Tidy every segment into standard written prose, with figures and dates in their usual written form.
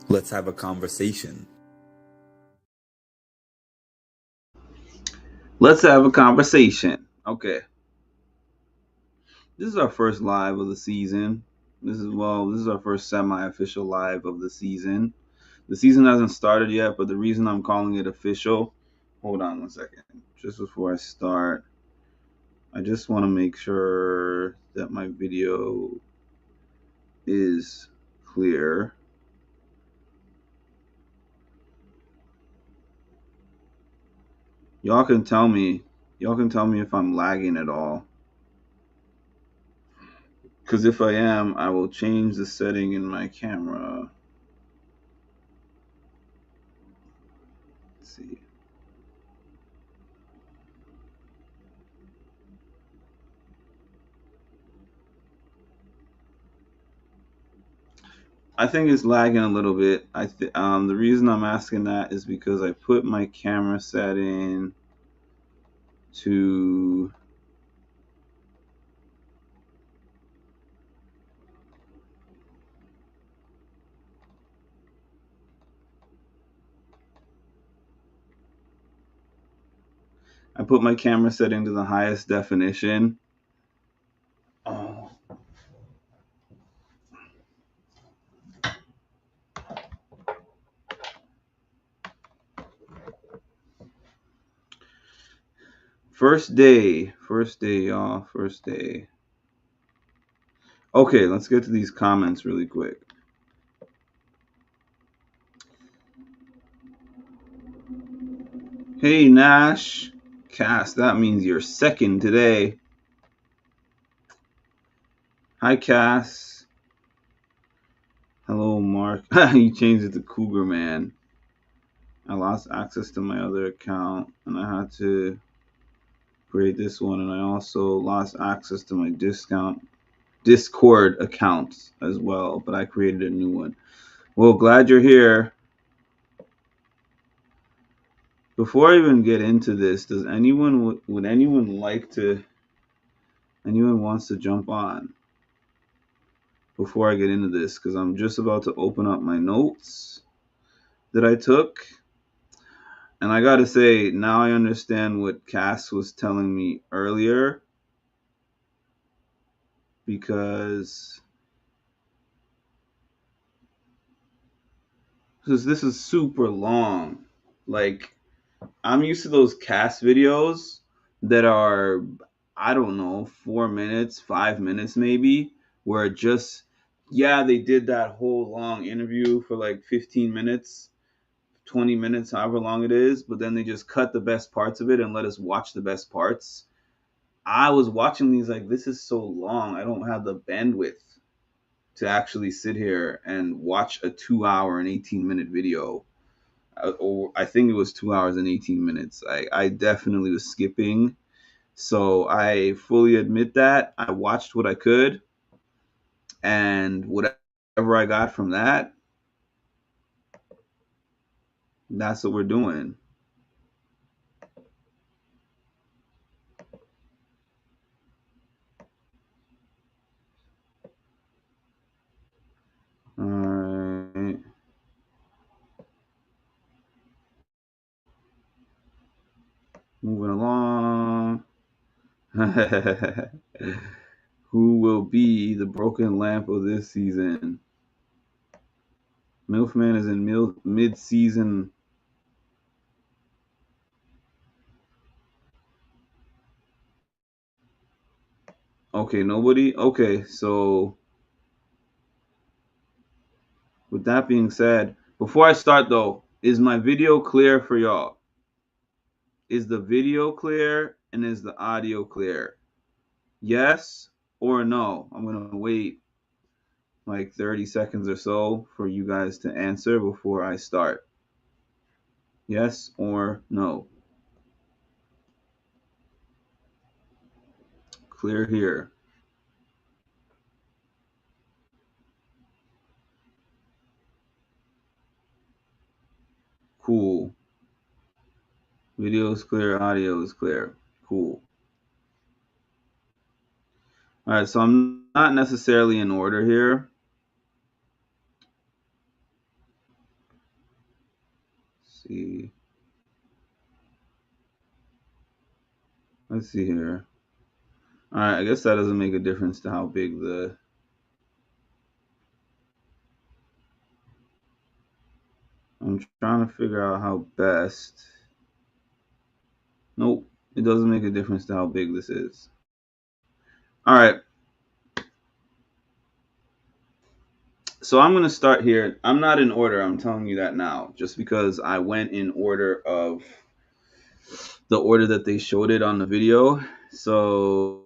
Let's have a conversation. Let's have a conversation. Okay. This is our first live of the season. This is our first semi-official live of the season. The season hasn't started yet, but the reason I'm calling it official, hold on one second. Just before I start, I just want to make sure that my video is clear. Y'all can tell me if I'm lagging at all. Because if I am, I will change the setting in my camera. Let's see. I think it's lagging a little bit. The reason I'm asking that is because I put my camera setting to the highest definition. Oh. First day, y'all. First day. Okay, let's get to these comments really quick. Hey, Nash. Cass, that means you're second today. Hi, Cass. Hello, Mark. You changed it to Cougar Man. I lost access to my other account, and I had to create this one, and I also lost access to my Discord account as well, but I created a new one. Well, glad you're here. Before I even get into this, does anyone wants to jump on before I get into this? Because I'm just about to open up my notes that I took. And I gotta say, now I understand what Cass was telling me earlier, because this is super long. Like, I'm used to those Cass videos that are, I don't know, 4 minutes, 5 minutes maybe, where they did that whole long interview for like 15 minutes, 20 minutes, however long it is, but then they just cut the best parts of it and let us watch the best parts. I was watching these like, this is so long. I don't have the bandwidth to actually sit here and watch a 2 hour and 18-minute video. Or I think it was 2 hours and 18 minutes. I definitely was skipping. So I fully admit that. I watched what I could, and whatever I got from that, that's what we're doing. All right. Moving along. Who will be the broken lamp of this season? Milfman is in mid-season. Okay, nobody? Okay, so with that being said, before I start though, is my video clear for y'all? Is the video clear and is the audio clear? Yes or no? I'm going to wait like 30 seconds or so for you guys to answer before I start. Yes or no? Clear here. Cool. Video is clear, audio is clear. Cool. All right, so I'm not necessarily in order here. Let's see. Let's see here. All right, I guess that doesn't make a difference to how big the. I'm trying to figure out how best. Nope, it doesn't make a difference to how big this is. All right. So I'm going to start here. I'm not in order. I'm telling you that now, just because I went in order of the order that they showed it on the video. So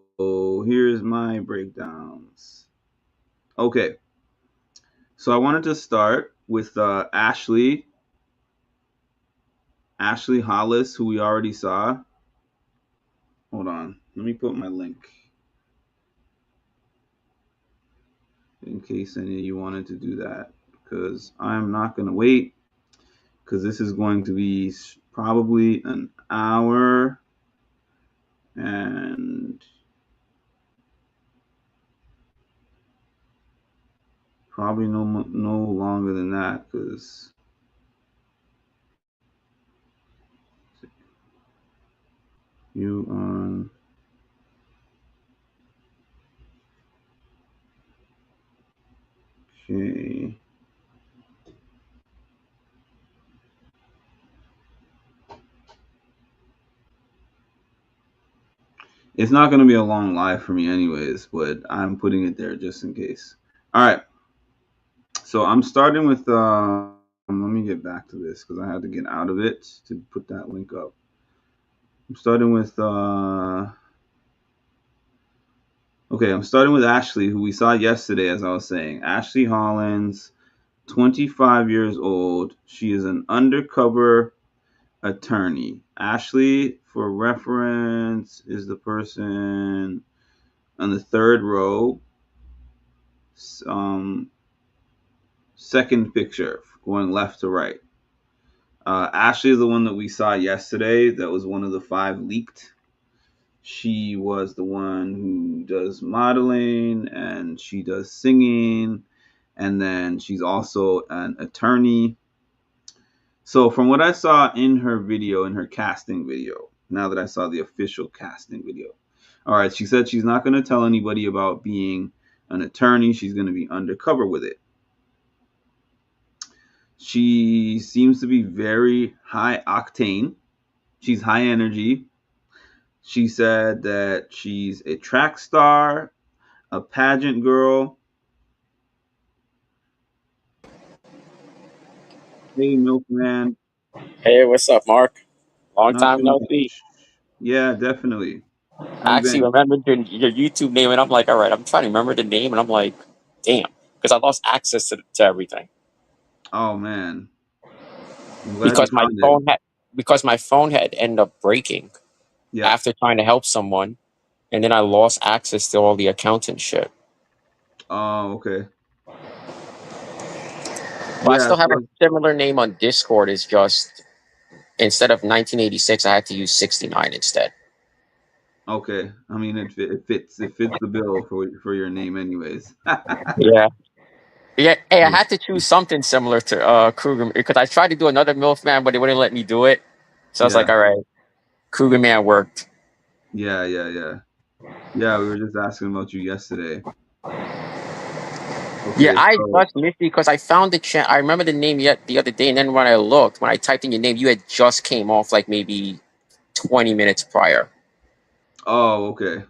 here's my breakdowns. Okay. So I wanted to start with Ashley Hollis, who we already saw. Hold on. Let me put my link in case any of you wanted to do that, because I'm not going to wait, because this is going to be probably an hour and probably no longer than that, because you on okay. It's not going to be a long live for me anyways, but I'm putting it there just in case. All right. So I'm starting with let me get back to this because I had to get out of it to put that link up. I'm starting with okay, I'm starting with Ashley, who we saw yesterday, as I was saying. Ashley Hollins, 25 years old. She is an undercover attorney. Ashley, for reference, is the person on the third row, second picture, going left to right. Ashley is the one that we saw yesterday. That was one of the 5 leaked. She was the one who does modeling and she does singing, and then she's also an attorney. So from what I saw in her video, in her casting video, now that I saw the official casting video, all right, she said she's not going to tell anybody about being an attorney. She's going to be undercover with it. She seems to be very high octane. She's high energy. She said that she's a track star, a pageant girl. Hey, Milkman. Hey, what's up, Mark? Long time Nothing no see. much. Yeah, definitely. How I you actually been? remembered your YouTube name, and I'm like, all right, I'm trying to remember the name, and I'm like, damn, because I lost access to everything Oh man, I'm glad you because my found it. phone had ended up breaking Yeah. after trying to help someone, and then I lost access to all the accountant shit. Oh, okay. But I Yeah. still have a So similar name on Discord. It's just instead of 1986, I had to use 69 instead. okay. I mean, it fits the bill for your name, anyways. Yeah. Yeah, hey, I had to choose something similar to Kruger because I tried to do another MILF man, but they wouldn't let me do it. So I was like, Yeah. all right. Cougar Man worked. Yeah, yeah, yeah. Yeah, we were just asking about you yesterday. Yeah, Okay, I so just missed you because I found the I remember the name yet the other day, and then when I looked, when I typed in your name, you had just came off like maybe 20 minutes prior. oh, okay.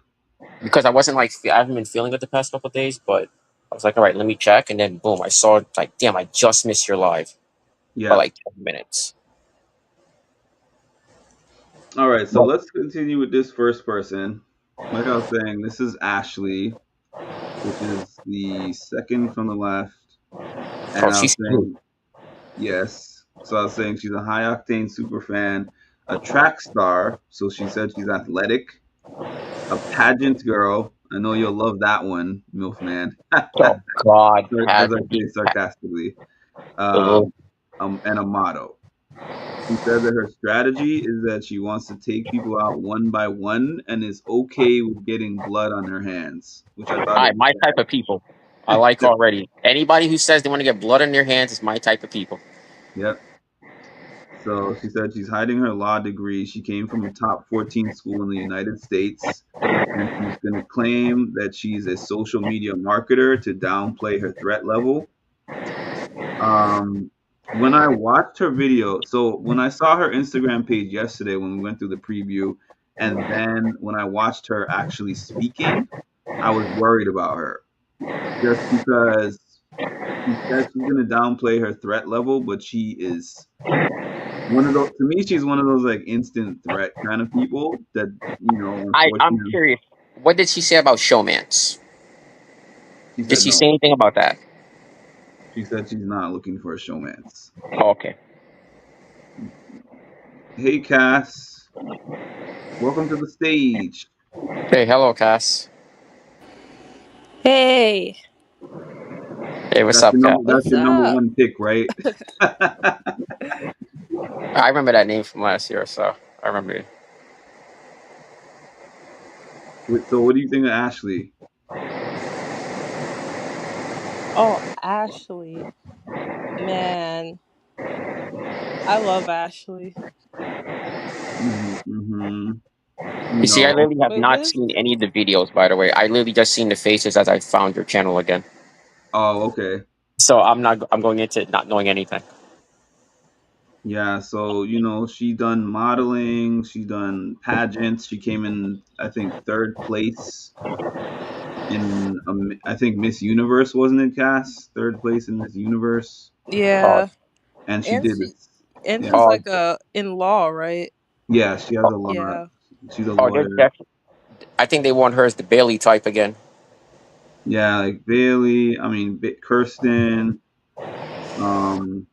Because I wasn't like I haven't been feeling it the past couple of days, but I was like, all right, let me check, and then boom, I saw like, damn, I just missed your live by Yeah. like 10 minutes. All right, so But let's continue with this first person. Like I was saying, this is Ashley, which is the second from the left. oh, And I was she's cute. saying, yes. So I was saying she's a high octane super fan, a track star. So she said she's athletic, a pageant girl. I know you'll love that one, MILF man. Oh God, As I pageant. say sarcastically. Uh, Um, and a motto. She said that her strategy is that she wants to take people out one by one and is okay with getting blood on her hands, which I thought I is my type of people. I like already. Anybody who says they want to get blood on their hands is my type of people. yep. So she said she's hiding her law degree. She came from a top 14 school in the United States, and she's going to claim that she's a social media marketer to downplay her threat level. Um, when I watched her video, so when I saw her Instagram page yesterday when we went through the preview, and then when I watched her actually speaking, I was worried about her just because she said she's going to downplay her threat level, but she is one of those, to me, she's one of those like instant threat kind of people that, I'm unfortunately, curious. What did she say about showmance? she Did said she no. say anything about that? She said she's not looking for a showmance. Oh, okay. Hey, Cass, welcome to the stage. Hey, hello, Cass. Hey, Hey, what's up, Cass? That's what's your number up? one pick, right? I remember that name from last year, so I remember it. So, what do you think of Ashley? Oh, Ashley. Man, I love Ashley. Mm-hmm. You see, I literally have Wait, what not is seen any of the videos, by the way. I literally just seen the faces as I found your channel again. Oh, okay. So I'm going into it not knowing anything. Yeah, so she done modeling, she done pageants. She came in, I think, third place in, I think Miss Universe, wasn't it, Cass? Third place in Miss Universe, Oh, Yeah, and she and did she this. and Yeah, she's oh, like a in law, right? yeah, she has a lot. Yeah. She's a oh, there's lawyer. definitely. I think they want her as the Bailey type again. Yeah, like Bailey. I mean, Kirsten. Um,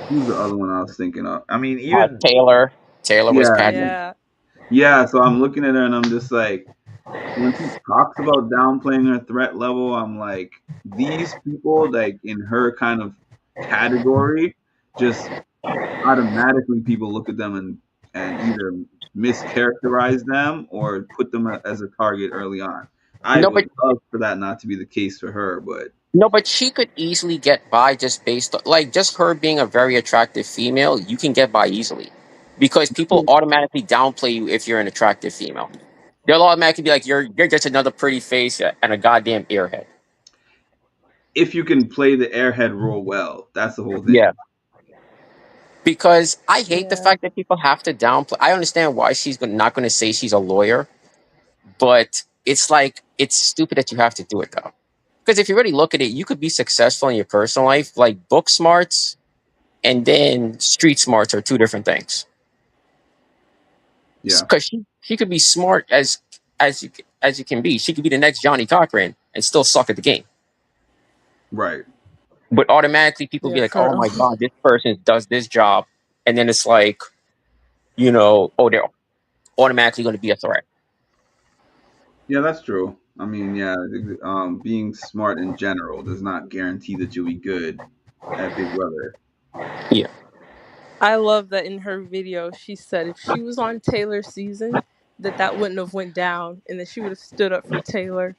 who's the other one I was thinking of? I mean, even Taylor. Taylor was yeah, pageant. Yeah. yeah. So I'm looking at her and I'm just like, when she talks about downplaying her threat level, I'm like, these people, like in her kind of category, just automatically people look at them and either mischaracterize them or put them as a target early on. I No, would but love for that not to be the case for her, but no, but she could easily get by just based on like just her being a very attractive female. You can get by easily because people automatically downplay you if you're an attractive female. They'll automatically be like, "You're just another pretty face and a goddamn earhead." if you can play the airhead role well, that's the whole Yeah. thing. Because I hate the Yeah. fact that people have to downplay. I understand why she's not going to say she's a lawyer, but it's like it's stupid that you have to do it though. Because if you really look at it, you could be successful in your personal life. Like book smarts and then street smarts are two different things. Yeah, Because she could be smart as you can be. She could be the next Johnny Cochran and still suck at the game. right. But automatically people Yeah, be like, for "Oh real. my god, this person does this job," and then it's like, oh, they're automatically going to be a threat. Yeah, that's true. I mean, yeah, being smart in general does not guarantee that you'll be good at Big Brother. Yeah. I love that in her video she said if she was on Taylor's season that wouldn't have went down and that she would have stood up for Taylor.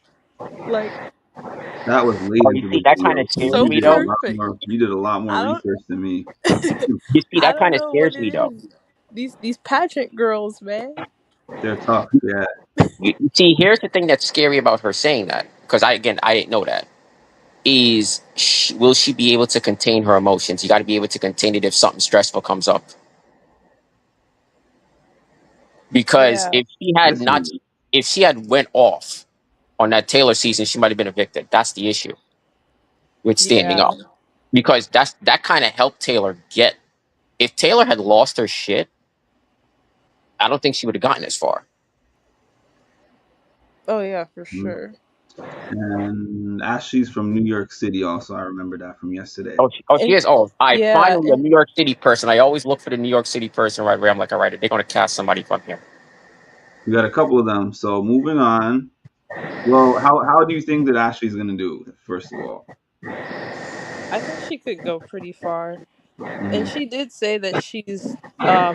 Like, That was late Oh, you into see, the that kind video, of so scares so me though. perfect. you did a lot more I don't research than me. You see, I that don't kind of know what scares it me though. is. These pageant girls, man. They're tough. Yeah. You see, here's the thing that's scary about her saying that, because I didn't know that. Will she be able to contain her emotions? You got to be able to contain it if something stressful comes up. Because Yeah. Listen, if she had went off on that Taylor season, she might have been evicted. That's the issue with standing Yeah. up, because that kind of helped Taylor get. If Taylor had lost her shit, I don't think she would have gotten as far. Oh yeah, for mhm. sure. And Ashley's from New York City. Also, I remember that from yesterday. She And is. Oh, I yeah, finally a and New York City person. I always look for the New York City person right away. I'm like, all right, they're going to cast somebody from here. We got a couple of them. So moving on. Well, how do you think that Ashley's gonna do? First of all. I think she could go pretty far. And Hmm. she did say that she's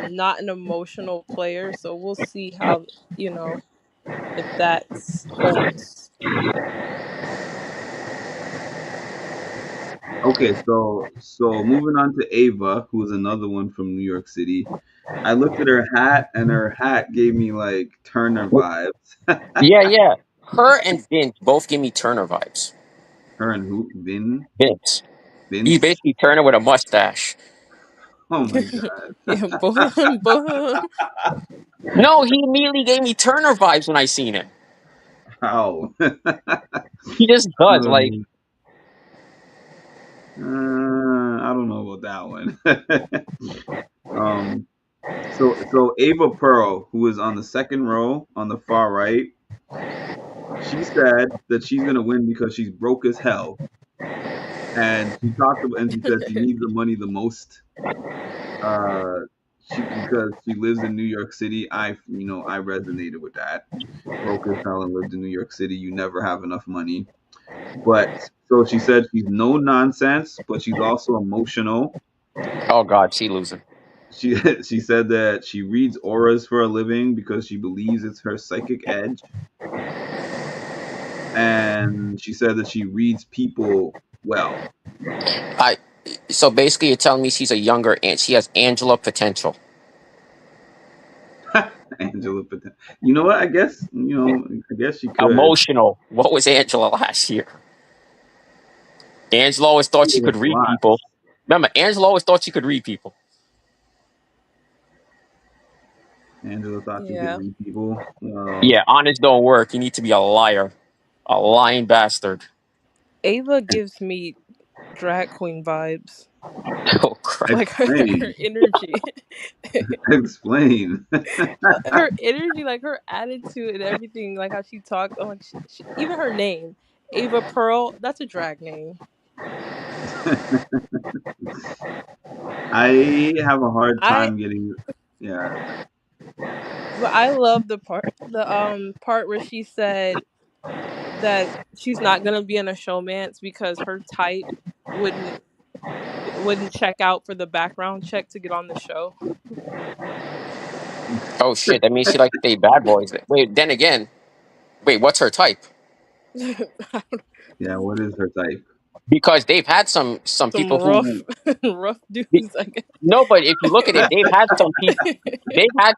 not an emotional player, so we'll see how, you know, if that holds. Okay, so moving on to Ava, who is another one from New York City. I looked at her hat, and her hat gave me like Turner vibes. Yeah, yeah. Her and Vince both give me Turner vibes. Her and who? Vince. He's Vince. basically Turner with a mustache. Oh my god. Yeah, both of them, both of them. No, he immediately gave me Turner vibes when I seen him. How? He just does. Like, Um, I don't know about that one. um, so Ava Pearl, who is on the second row on the far right, she said that she's gonna win because she's broke as hell, and she said she needs the money the most. Uh, because she lives in New York City. I resonated with that. Broke as hell and lived in New York City. You never have enough money. But so she said she's no nonsense, but she's also emotional. oh god, she losing. She she said that she reads auras for a living because she believes it's her psychic edge, and she said that she reads people well. I. So basically, you're telling me she's a younger and she has Angela potential. Angela, but you know what? I guess she could. Emotional. What was Angela last year? Angela always thought It she was could read people. lots. Remember, Angela always thought she could read people. Angela thought she could Yeah. read people. Yeah, honest don't work. You need to be a liar, a lying bastard. Ava gives me drag queen vibes. Oh crap. Like her Explain. energy. Explain. Her energy, like her attitude and everything, like how she talks. I'm like, even her name, Ava Pearl, that's a drag name. I have a hard I time getting. Yeah. But I love the part where she said that she's not gonna be in a showmance because her type wouldn't wouldn't check out for the background check to get on the show. Oh shit, that means she likes to date bad boys. Wait, then again, wait, what's her type? Yeah. What is her type? Because they've had some Some people rough who rough dudes, I guess. no, but if you look at it, they've had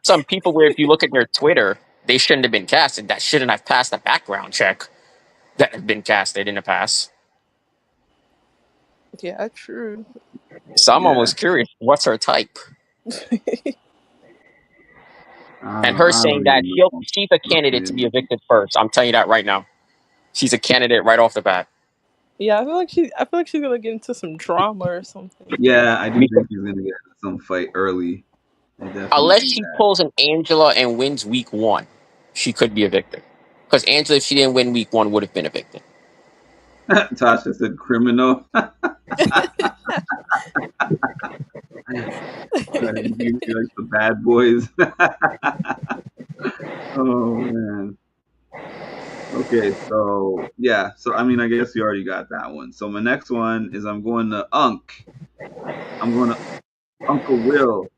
some people where if you look at their Twitter, they shouldn't have been casted. That shouldn't have passed the background check that have been casted in the past. Yeah, true. So I'm Yeah. almost curious, what's her type? And her I saying don't that even know. she's a candidate to be Okay. evicted first. I'm telling you that right now. She's a candidate right off the bat. Yeah, I feel like she's gonna get into some drama or something. Yeah, I do Because think he's gonna get into some fight early. I definitely unless think she pulls an Angela and wins week one, she could be evicted. Because Angela, if she didn't win week one, would have been evicted. that. Tasha said criminal. You like the bad boys. Oh man. Okay, so yeah, so I mean, I guess you already got that one. So my next one is I'm going to Unk. I'm going to Uncle Will.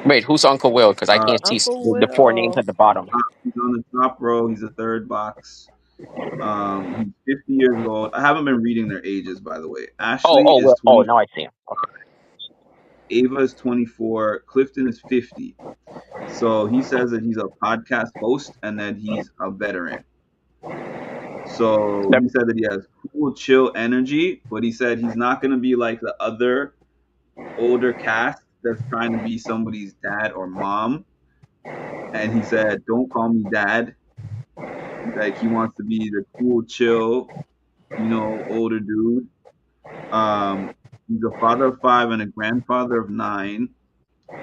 Wait, who's Uncle Will? Because I Uh, can't see Uncle the four names Will. at the bottom. he's on the top row. He's a third box. He's 50 years old. I haven't been reading their ages, by the way. Oh, Ashley oh, is Will. Oh, 20. now I see him. Okay. Ava is 24, Clifton is 50. So he says that he's a podcast host and that he's a veteran. So Yep. he said that he has cool, chill energy, but he said he's not going to be like the other older cast that's trying to be somebody's dad or mom. And he said, "Don't call me dad." Like he wants to be the cool, chill, older dude. He's a father of 5 and a grandfather of 9.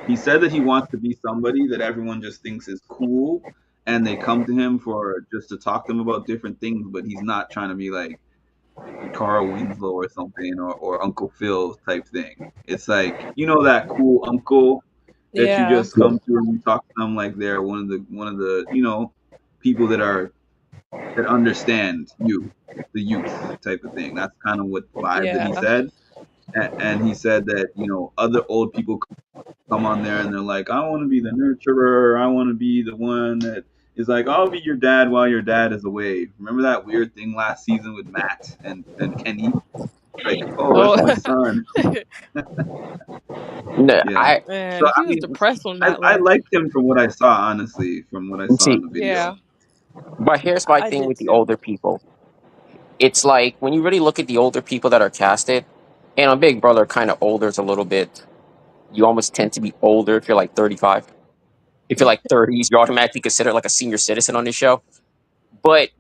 He said that he wants to be somebody that everyone just thinks is cool, and they come to him for just to talk to him about different things, but he's not trying to be like Carl Winslow or something, or Uncle Phil type thing. It's like that cool uncle that you Yeah. just come to and you talk to them like they're one of the people that understand the youth type of thing. That's kind of what vibe that he Yeah. said. And he said that other old people come on there and they're like, I want to be the nurturer. I want to be the one that is like, I'll be your dad while your dad is away. Remember that weird thing last season with Matt and Kenny? Like, oh, that's Oh, my son. No, Yeah. I So man, I he was mean, depressed when I, Matt I left. liked him from what I saw, honestly, from what I saw in see, the Yeah, video. but here's my I thing did with the too. older people. It's like when you really look at the older people that are casted, and on Big Brother, kind of older is a little bit. You almost tend to be older if you're like 35. If you're like 30s, you're automatically considered like a senior citizen on this show. But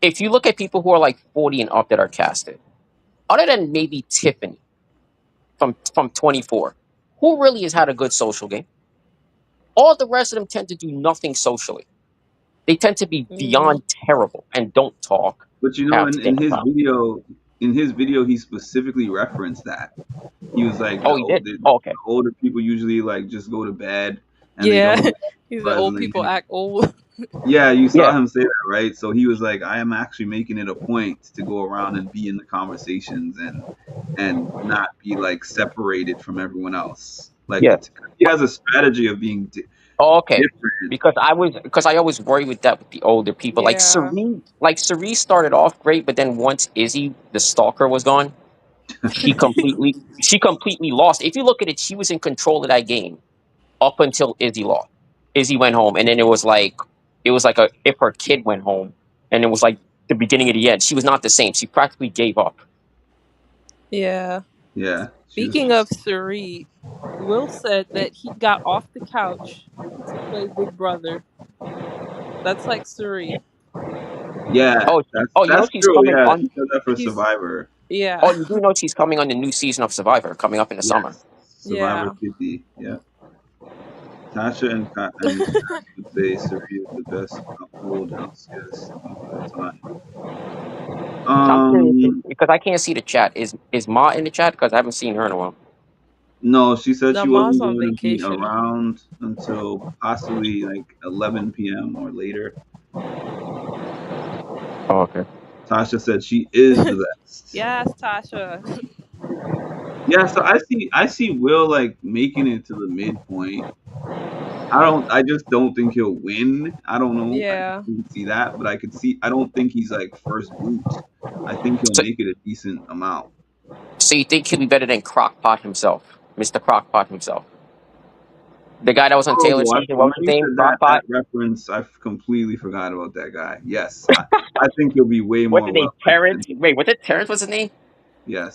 if you look at people who are like 40 and up that are casted, other than maybe Tiffany from 24, who really has had a good social game? All the rest of them tend to do nothing socially. They tend to be Hmm. beyond terrible and don't talk, But have to in take a his time. video, he specifically referenced that. He was like, Oh, he did? the Oh, okay. older people usually like just go to bed and they Yeah, don't he said old people resolution. act old. Yeah, you saw Yeah, him say that, right? So he was like, I am actually making it a point to go around and be in the conversations and not be like separated from everyone else. Like yeah. he has a strategy of being Oh, okay. different. Because I always worry with that with the older people. Yeah. Like Cerise started off great, but then once Izzy, the stalker, was gone, she completely lost. If you look at it, she was in control of that game up until Izzy lost. Izzy went home, and then it was like a if her kid went home, and it was like the beginning of the end. She was not the same. She practically gave up. Yeah. Yeah, she was Speaking of just Suri, Will said that he got off the couch to play Big Brother. That's like Suri. yeah. Oh, you know That's she's true. coming Yeah, on. he said that for He's Survivor. yeah. Oh, you do know she's coming on the new season of Survivor coming up in the summer. Yes, Survivor Yeah. 50. Yeah, Tasha and Cass would say Suri is the best old house guest of all time. I'm curious Um, because I can't see the chat. Is Ma in the chat? Because I haven't seen her in a while. no, she said The she mom's wasn't on going to be vacation. around until possibly like 11 p.m. or later. Oh, okay. Tasha said she is the best. Yes, Tasha. Yeah, so I see Will like making it to the midpoint. I just don't think he'll win. I don't know. I Yeah. can see that, but I don't think he's like first boot. I think he'll So, make it a decent amount. so you think he'll be better than Crockpot himself, Mr. Crockpot himself, the guy that was on Oh, Taylor season? What when was his you name? said that Crockpot. reference, I completely forgot about that guy. Yes, I think he'll be way What's more his name? well liked Terrence. than he. Wait, was it Terrence? What's his name?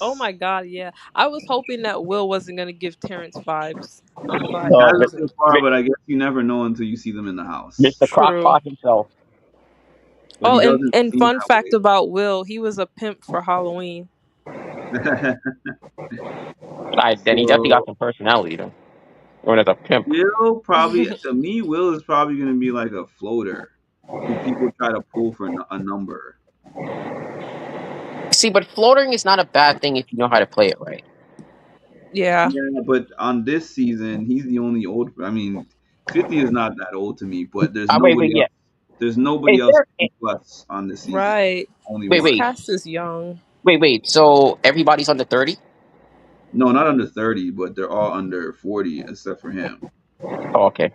Oh Yes, my god, yeah. I was hoping that Will wasn't gonna give Terrence vibes, he but he No, hasn't wasn't. so far, but I guess you never know until you see them in the Mr. house. True. Crockpot himself. But Oh, he and doesn't and seem fun that fact way. about Will, he was a pimp for Halloween. Then he definitely got So some personality though. When as a pimp. Will probably to me, Will is probably going to be like a floater who people try to pull for a number. See, but floating is not a bad thing if you know how to play it right. Yeah. Yeah, but on this season, he's the only old. I mean, 50 is not that old to me, but Wait, yeah. there's nobody Is else there? 50 plus on this season. Right. Only Wait, This one. wait, cast is young. wait. So everybody's under 30? No, not under 30, but they're all under 40 except for him. Oh, okay.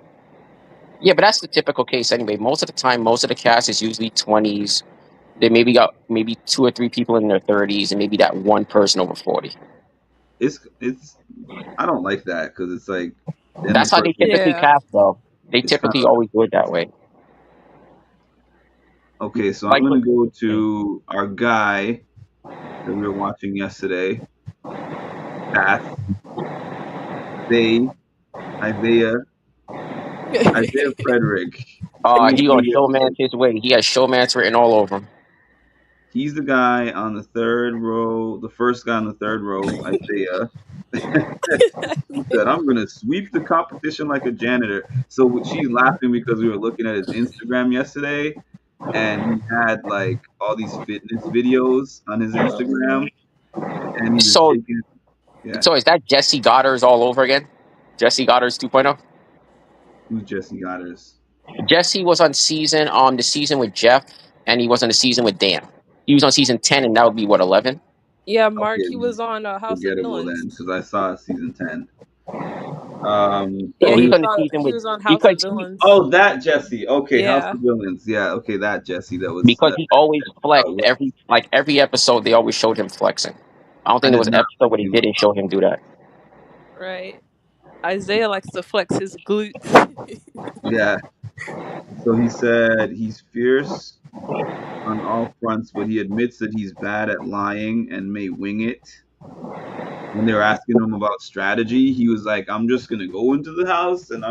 Yeah, but that's the typical case anyway. Most of the time, most of the cast is usually 20s. They maybe got maybe two or three people in their 30s, and maybe that one person over 40. it's I don't like that because it's like then the That's how they person typically Yeah. cast, though. They it's kind typically of always do it that way. okay. So I'm Like, gonna go to our guy that we were watching yesterday, Kath, they, Isaiah, Isaiah Frederick. he on He, showman's his way. He has showman's written all over him. he's the guy on the third row, the first guy on the third row, Isaiah. He said, "I'm gonna sweep the competition like a janitor." So she's laughing because we were looking at his Instagram yesterday, and he had like all these fitness videos on his Instagram, Mhm. and he was So, shaking. Yeah, so is that Jesse Goddard's all over again? Jesse Goddard's 2.0. who's Jesse Goddard's? Jesse was on the season with Jeff, and he was on the season with Dan. He was on season 10, and that would be what, 11? Yeah, Mark, he Okay, was on House of forgettable Villains. then, because I saw season 10. Yeah, Yeah, Oh, he he was was. on the season he with was on House of because he Villains. Oh, that Jesse. Okay, House Yeah. of Villains. Yeah, okay, that Jesse. That was because that. he always flexed Uh, every episode. They always showed him flexing. I don't I think there did was an not episode think where they he was. didn't show him do that. Right. Isaiah likes to flex his glutes. Yeah. So he said he's fierce on all fronts, but he admits that he's bad at lying and may wing it. When they were asking him about strategy, he was like, "I'm just gonna go into the house and I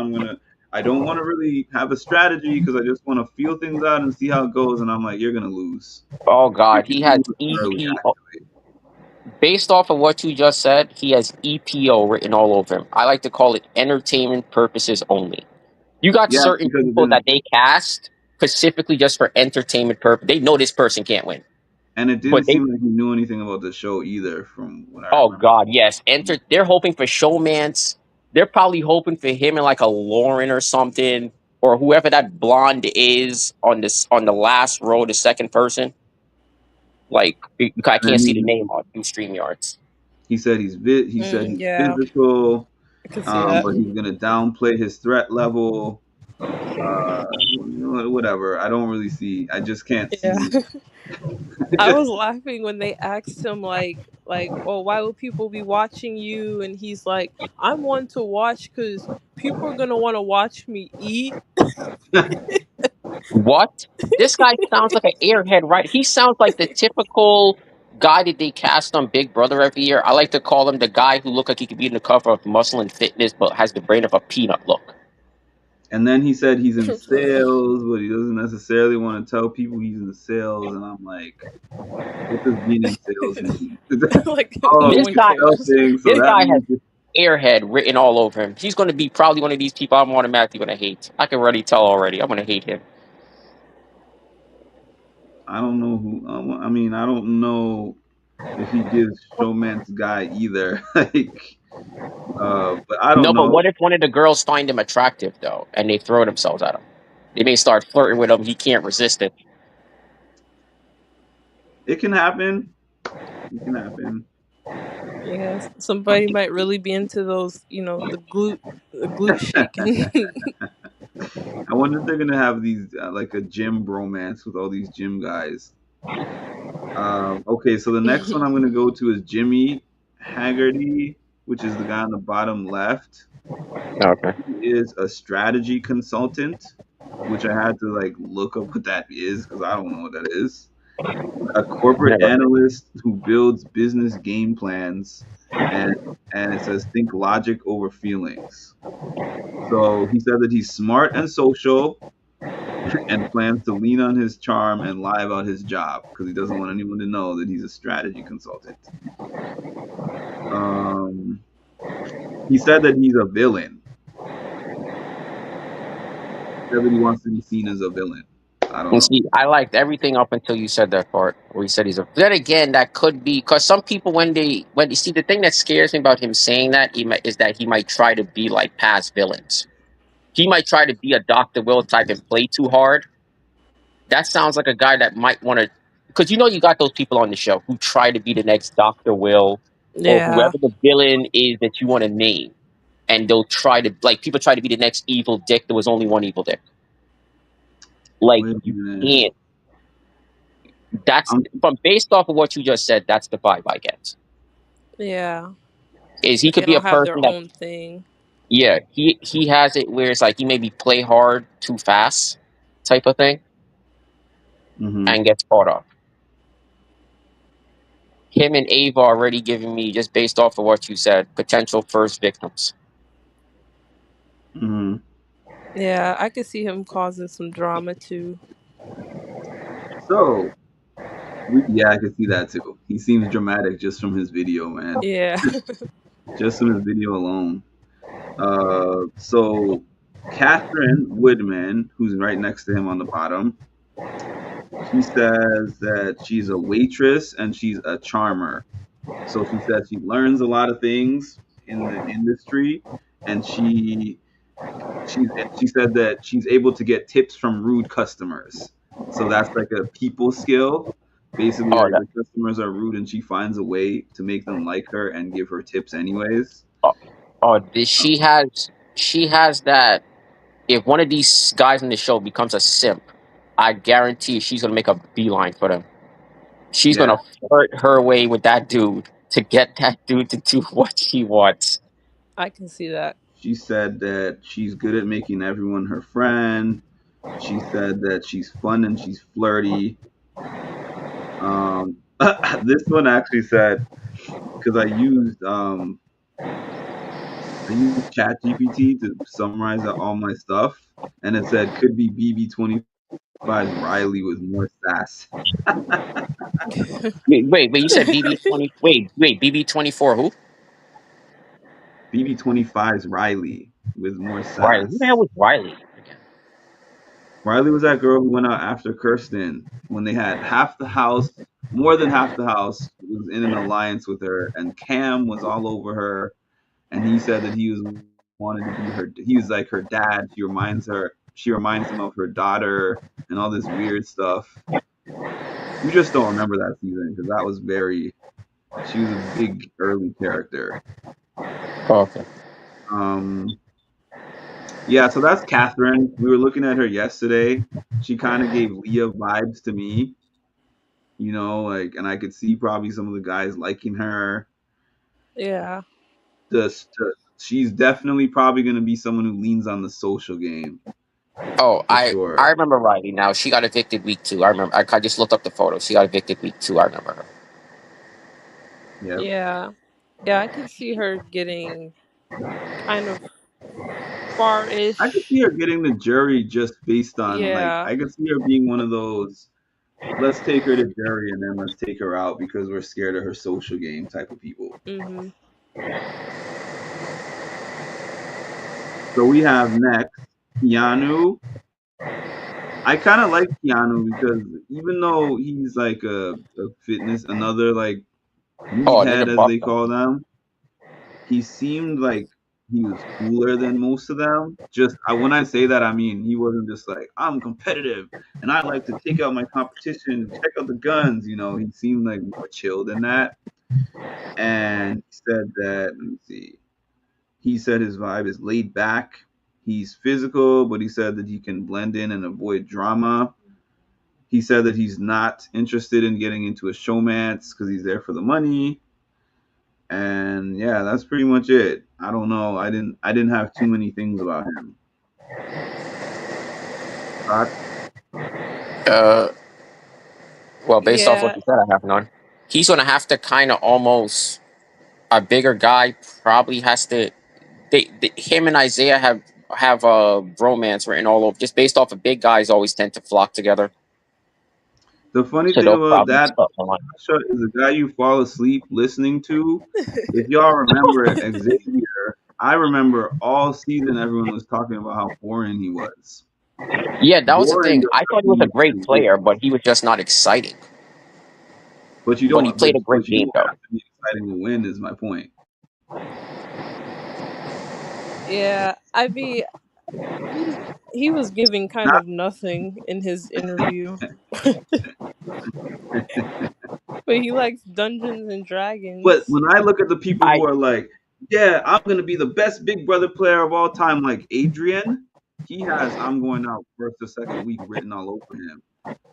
don't want to really have a strategy because I just want to feel things out and see how it goes." And I'm like, "You're gonna lose. Oh You're God, he gonna has lose early, EP. actually." Based off of what you just said, he has EPO written all over him. I like to call it entertainment purposes only. You got Yeah, certain because it people that didn't, they cast specifically just for entertainment purpose. They know this person can't win, and it but didn't they seem like he knew anything about the show either, from what I oh remember. God, yes. They're hoping for showmance. They're probably hoping for him and like a Lauren or something, or whoever that blonde is on the last row, the second person. Like I And can't see the then name on two StreamYards. he said he's Yeah, physical, I can see that. but he's gonna downplay his threat level. Whatever. I don't really see. I just can't Yeah. see. I was laughing when they asked him oh, why would people be watching you? And he's like, I'm one to watch because people are gonna want to watch me eat. What? This guy sounds like an airhead, right? He sounds like the typical guy that they cast on Big Brother every year. I like to call him the guy who look like he could be in the cover of Muscle and Fitness, but has the brain of a peanut look. And then he said he's in sales, but he doesn't necessarily want to tell people he's in sales. And I'm like, what does being in sales mean? Like Oh, no This it's one a guy, sales cares. thing, so this that guy has means airhead written all over him. He's going to be probably one of these people I'm automatically going to hate. I can already tell already. I'm going to hate him. I don't know who. I mean, I don't know if he gives showman's guy either. Like, but I don't No, but know. what if one of the girls find him attractive though, and they throw themselves at him? They may start flirting with him. He can't resist it. It can happen. It can happen. Yes, somebody might really be into those, the glute shaking. I wonder if they're gonna have these like a gym bromance with all these gym guys. Okay, so the next one I'm gonna go to is Jimmy Haggerty, which is the guy on the bottom left. Okay. He is a strategy consultant, which I had to like look up what that is because I don't know what that is. A corporate Never. analyst who builds business game plans, and it says think logic over feelings. So he said that he's smart and social and plans to lean on his charm and lie about his job because he doesn't want anyone to know that he's a strategy consultant. Um, he said that he's a villain. He said that he wants to be seen as a villain. I don't And know. see, I liked everything up until you said that part where he said he's a. Then again, that could be because some people when you see the thing that scares me about him saying that is that he might try to be like past villains. He might try to be a Doctor Will type and play too hard. That sounds like a guy that might want to, because you got those people on the show who try to be the next Doctor Will or Yeah. whoever the villain is that you want to name, and they'll try to like people try to be the next evil Dick. There was only one evil Dick. Like Wait a you minute. can't. That's I'm from based off of what you just said. That's the vibe I get. Yeah. Is he They could be a don't have their person that, own thing. yeah, he has it where it's like he maybe play hard too fast type of thing Mm-hmm. and gets caught up. Him and Ava already giving me, just based off of what you said, potential first victims. Mm-hmm. Yeah, I could see him causing some drama too. So yeah, I can see that too. He seems dramatic just from his video, man. Yeah. Just from his video alone. So Catherine Woodman, who's right next to him on the bottom, she says that she's a waitress and she's a charmer. So she says she learns a lot of things in the industry, and she said that she's able to get tips from rude customers. So that's like a people skill. Basically, Oh, like that. the customers are rude, and she finds a way to make them like her and give her tips anyways. Oh, oh, Uh, she has that. If one of these guys in the show becomes a simp, I guarantee she's gonna make a beeline for them. She's yeah, gonna flirt her way with that dude to get that dude to do what she wants. I can see that. she said that she's good at making everyone her friend. She said that she's fun and she's flirty. This one actually said, because I used Chat GPT to summarize all my stuff, and it said could be BB25's Riley with more sass. Wait, you said BB20. Wait, BB24. Who? BB25's Riley with more Riley. Who the hell sass. was Riley again? Riley was that girl who went out after Kirsten when they had half the house, more than half the house was in an alliance with her, and Cam was all over her, and he said that he was wanted to be her. He was like her dad. She reminds him of her daughter, and all this weird stuff. You just don't remember that season because that was very. She was a big early character. Oh, okay. Um, yeah, so that's Catherine. We were looking at her yesterday. She kind of gave Leah vibes to me, like, and I could see probably some of the guys liking her. Yeah. She's definitely probably going to be someone who leans on the social game Oh, for I sure. remember Riley now. She got evicted week 2. I remember. I just looked up the photo. She got evicted week 2. I remember her. Yep. Yeah. Yeah, I could see her getting kind of far-ish. I could see her getting the jury just based on like Yeah. I could see her being one of those let's take her to jury and then let's take her out because we're scared of her social game type of people. Mhm. So we have next Keanu. I kind of like Keanu because even though he's like a fitness, another like Oh, Ninja meathead as they Buffalo. call them, he seemed like he was cooler than most of them. Just when I say that, I mean he wasn't just like I'm competitive and I like to take out my competition, check out the guns. He seemed like more chill than that. And he said that. Let me see. He said his vibe is laid back. He's physical, but he said that he can blend in and avoid drama. He said that he's not interested in getting into a showmance because he's there for the money. And yeah, that's pretty much it. I don't know. I didn't have too many things about him. Thoughts? Uh, well, based off what Yeah. you said, I have none. He's gonna have to kind of almost a bigger guy probably has to. Him and Isaiah have a romance written all over. Just based off of big guys, always tend to flock together. The funny So thing they'll about probably that start the line. Sasha, is the guy you fall asleep listening to. If y'all remember it, Xavier, I remember all season everyone was talking about how boring he was. Yeah, that was the Boring thing. just I like thought he was a he great is. player, but he was just not exciting. But you But he don't. played a But great you game don't though. have to be exciting to win. Is my point. Yeah. I mean, he was giving kind Not. of nothing in his interview. But he likes Dungeons and But Dragons. when I look at the people I who are like, "Yeah, I'm gonna be the best Big Brother player of all time," like Adrian, he has "I'm going out first or second week" written all over him,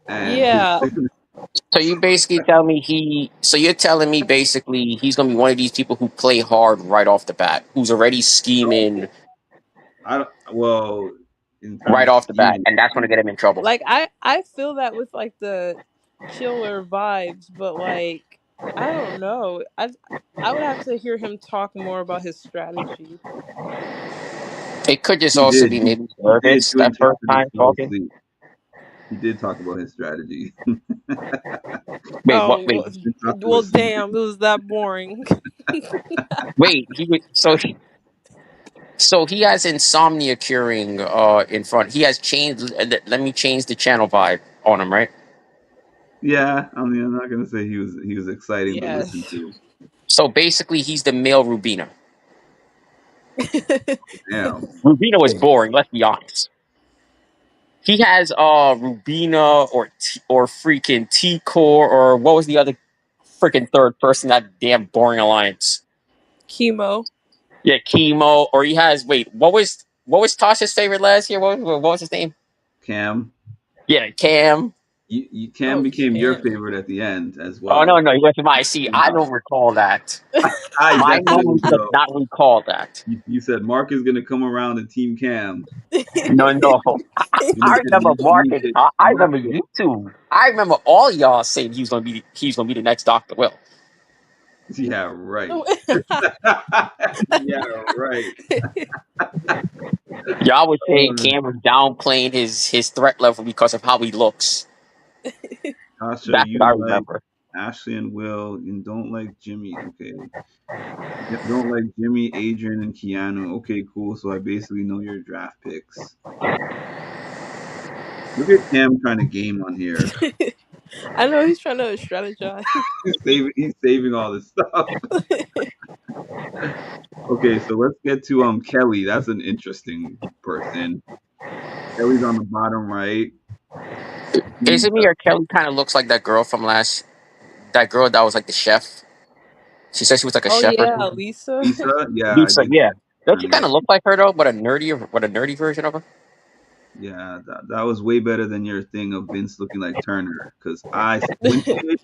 and Yeah. So you basically tell me he. So you're telling me basically he's gonna be one of these people who play hard right off the bat, who's already scheming No, I don't. Well, in terms right of off the bat, scheming, and that's gonna get him in trouble. Like I feel that with like the chiller vibes, but like I don't know. I would have to hear him talk more about his strategy. It could just he also did. be maybe He did nervous doing that first chapter time just fell talking. asleep. He did talk about his strategy. Wait, what? Oh Wait, He talked to well, his sleep. damn, it was that boring. wait. So he has insomnia curing in front. He has changed. Let me change the channel vibe on him, right? Yeah, I mean, I'm not gonna say he was exciting to listen Yes. to. So basically, he's the male Rubina. Damn, Rubina was boring. Let's be honest. He has Rubina or freaking T Core or what was the other freaking third person that damn boring alliance? Chemo. Yeah, Chemo. Or he has what was Tasha's favorite last year? What was his name? Cam, Yeah, Cam. Cam Oh, became your Cam. favorite at the end as Oh no, well. no, he went to my. See, I Wow. don't recall that. I My definitely memory does do. not recall that. You said Mark is gonna come around and team Cam. No, no. And I remember he Marcus. picked I Mark. remember you two. I remember all y'all saying he's gonna be the next Doctor Will. Yeah, right. Yeah, right. Y'all was saying Oh, Cam was downplaying his threat level because of how he looks. Tasha, That's what I you like remember. Ashley and Will, and don't like Jimmy. Okay. Don't like Jimmy, Adrian, and Keanu. Okay, cool. So I basically know your draft picks. Look at Cam trying to game on here. I know he's trying to strategize. He's saving all this stuff. Okay, so let's get to Kelly. That's an interesting person. Kelly's on the bottom right. Is She's it me or Kelly kind of looks like that girl from last? That girl that was like the chef. She said she was like a Oh chef or yeah, something. Lisa. Lisa. Yeah, I Lisa, did yeah. Don't you kind kind of. of look like her though, but a nerdy version of her? Yeah, that was way better than your thing of Vince looking like Turner. Because I squinted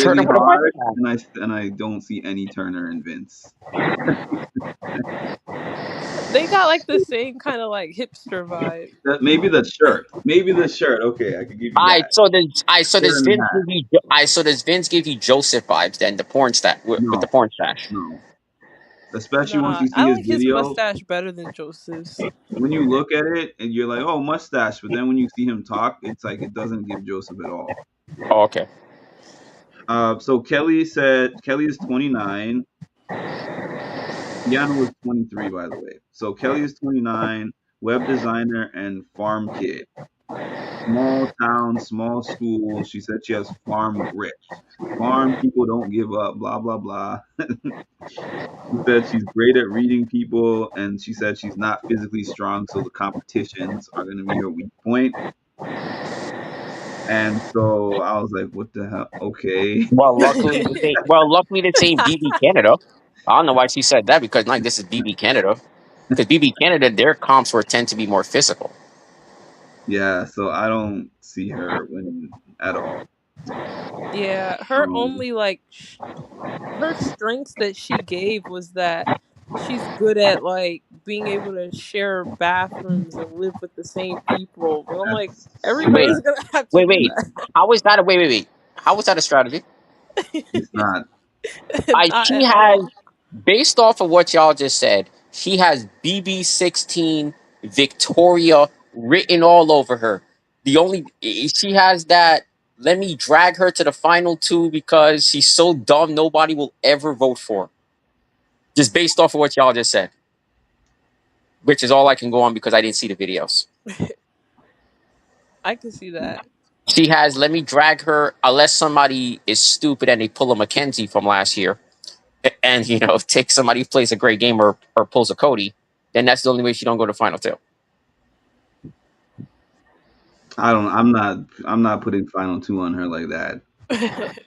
Turner really with a hard, mustache. and I don't see any Turner in Vince. They got like the same kind of like hipster vibe. Maybe the shirt. Maybe the shirt. Okay, I could give you I that. so does I so Shirt does and the Vince hat. give you I so does Vince give you Joseph vibes then the porn stash with the No, porn stash. no. Especially once Nah, you I see his like his video, mustache better than Joseph's. when you look at it and you're like, oh, mustache, but then when you see him talk, it's like it doesn't give Joseph at all. Oh, okay. So Kelly said Kelly is 29. Keanu was 23, by the way. So Kelly is 29, web designer and farm kid. Small town, small school. She said she has farm grit. Farm people don't give up, blah, blah, blah. She said she's great at reading people, and she said she's not physically strong, so the competitions are going to be her weak point. And so I was like, what the hell? Okay. Well, luckily this ain't BB Canada. I don't know why she said that because like this is BB Canada. Because BB Canada, their comps were tend to be more physical. Yeah, so I don't see her winning at all. Yeah, her Um, only like her strengths that she gave was that she's good at like being able to share bathrooms and live with the same people. But I'm like, that's Wait, everybody's gonna have to wait, do wait. How was that? Wait. How was that a strategy? it's not. that. Not She at has, all. based off of what y'all just said, she has BB16 Victoria written all over her. The only she has that. Let me drag her to the final two because she's so dumb nobody will ever vote for. Her. Just based off of what y'all just said, which is all I can go on because I didn't see the videos. I can see that. She has let me drag her unless somebody is stupid and they pull a Mackenzie from last year and take somebody who plays a great game or pulls a Cody, then that's the only way she don't go to final two. I don't. I'm not putting final two on her like that.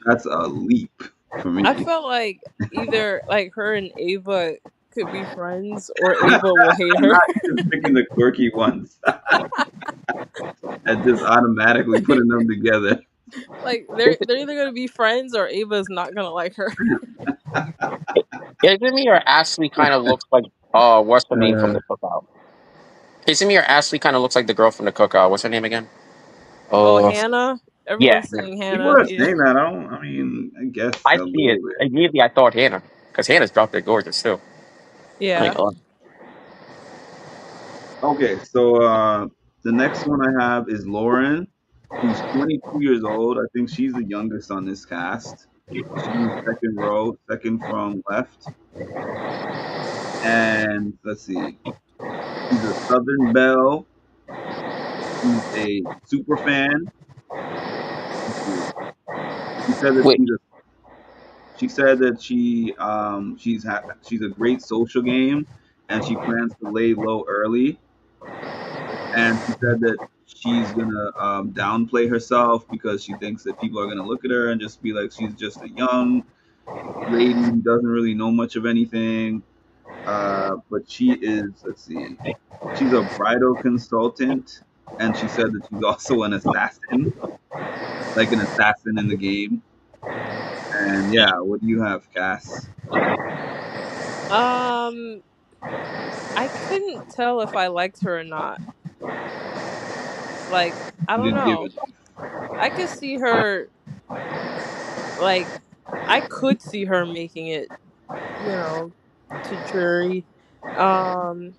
That's a leap for me. I felt like either like her and Ava could be friends or Ava will hate her. Not just picking the quirky ones and just automatically putting them together. Like they're either gonna be friends or Ava's not gonna like her. Isn't me or Ashley kind of looks like what's the name from Uh, the Cookout? Isn't me or Ashley kind of looks like the girl from the Cookout? What's her name again? Oh, Oh, Hannah. yeah. Everyone's saying People Hannah. are Yeah. saying that. I mean, I guess I a see little it bit. immediately. I thought Hannah because Hannah's dropped dead gorgeous too. Like, Yeah. Okay, so the next one I have is Lauren, who's 22 years old. I think she's the youngest on this cast. She's in the second row, second from left. And let's see, she's a Southern Belle. She's a super fan. Let's see. She said that wait, she's a great social game, and she plans to lay low early. And she said that she's gonna downplay herself because she thinks that people are gonna look at her and just be like she's just a young lady who doesn't really know much of anything. But she is, let's see, she's a bridal consultant, and she said that she's also an assassin, like an assassin in the game. And yeah, what do you have, Cass? Um, I couldn't tell if I liked her or not. Like, I You don't didn't give know. it. I could see her like I could see her making it, you know, to jury. Um,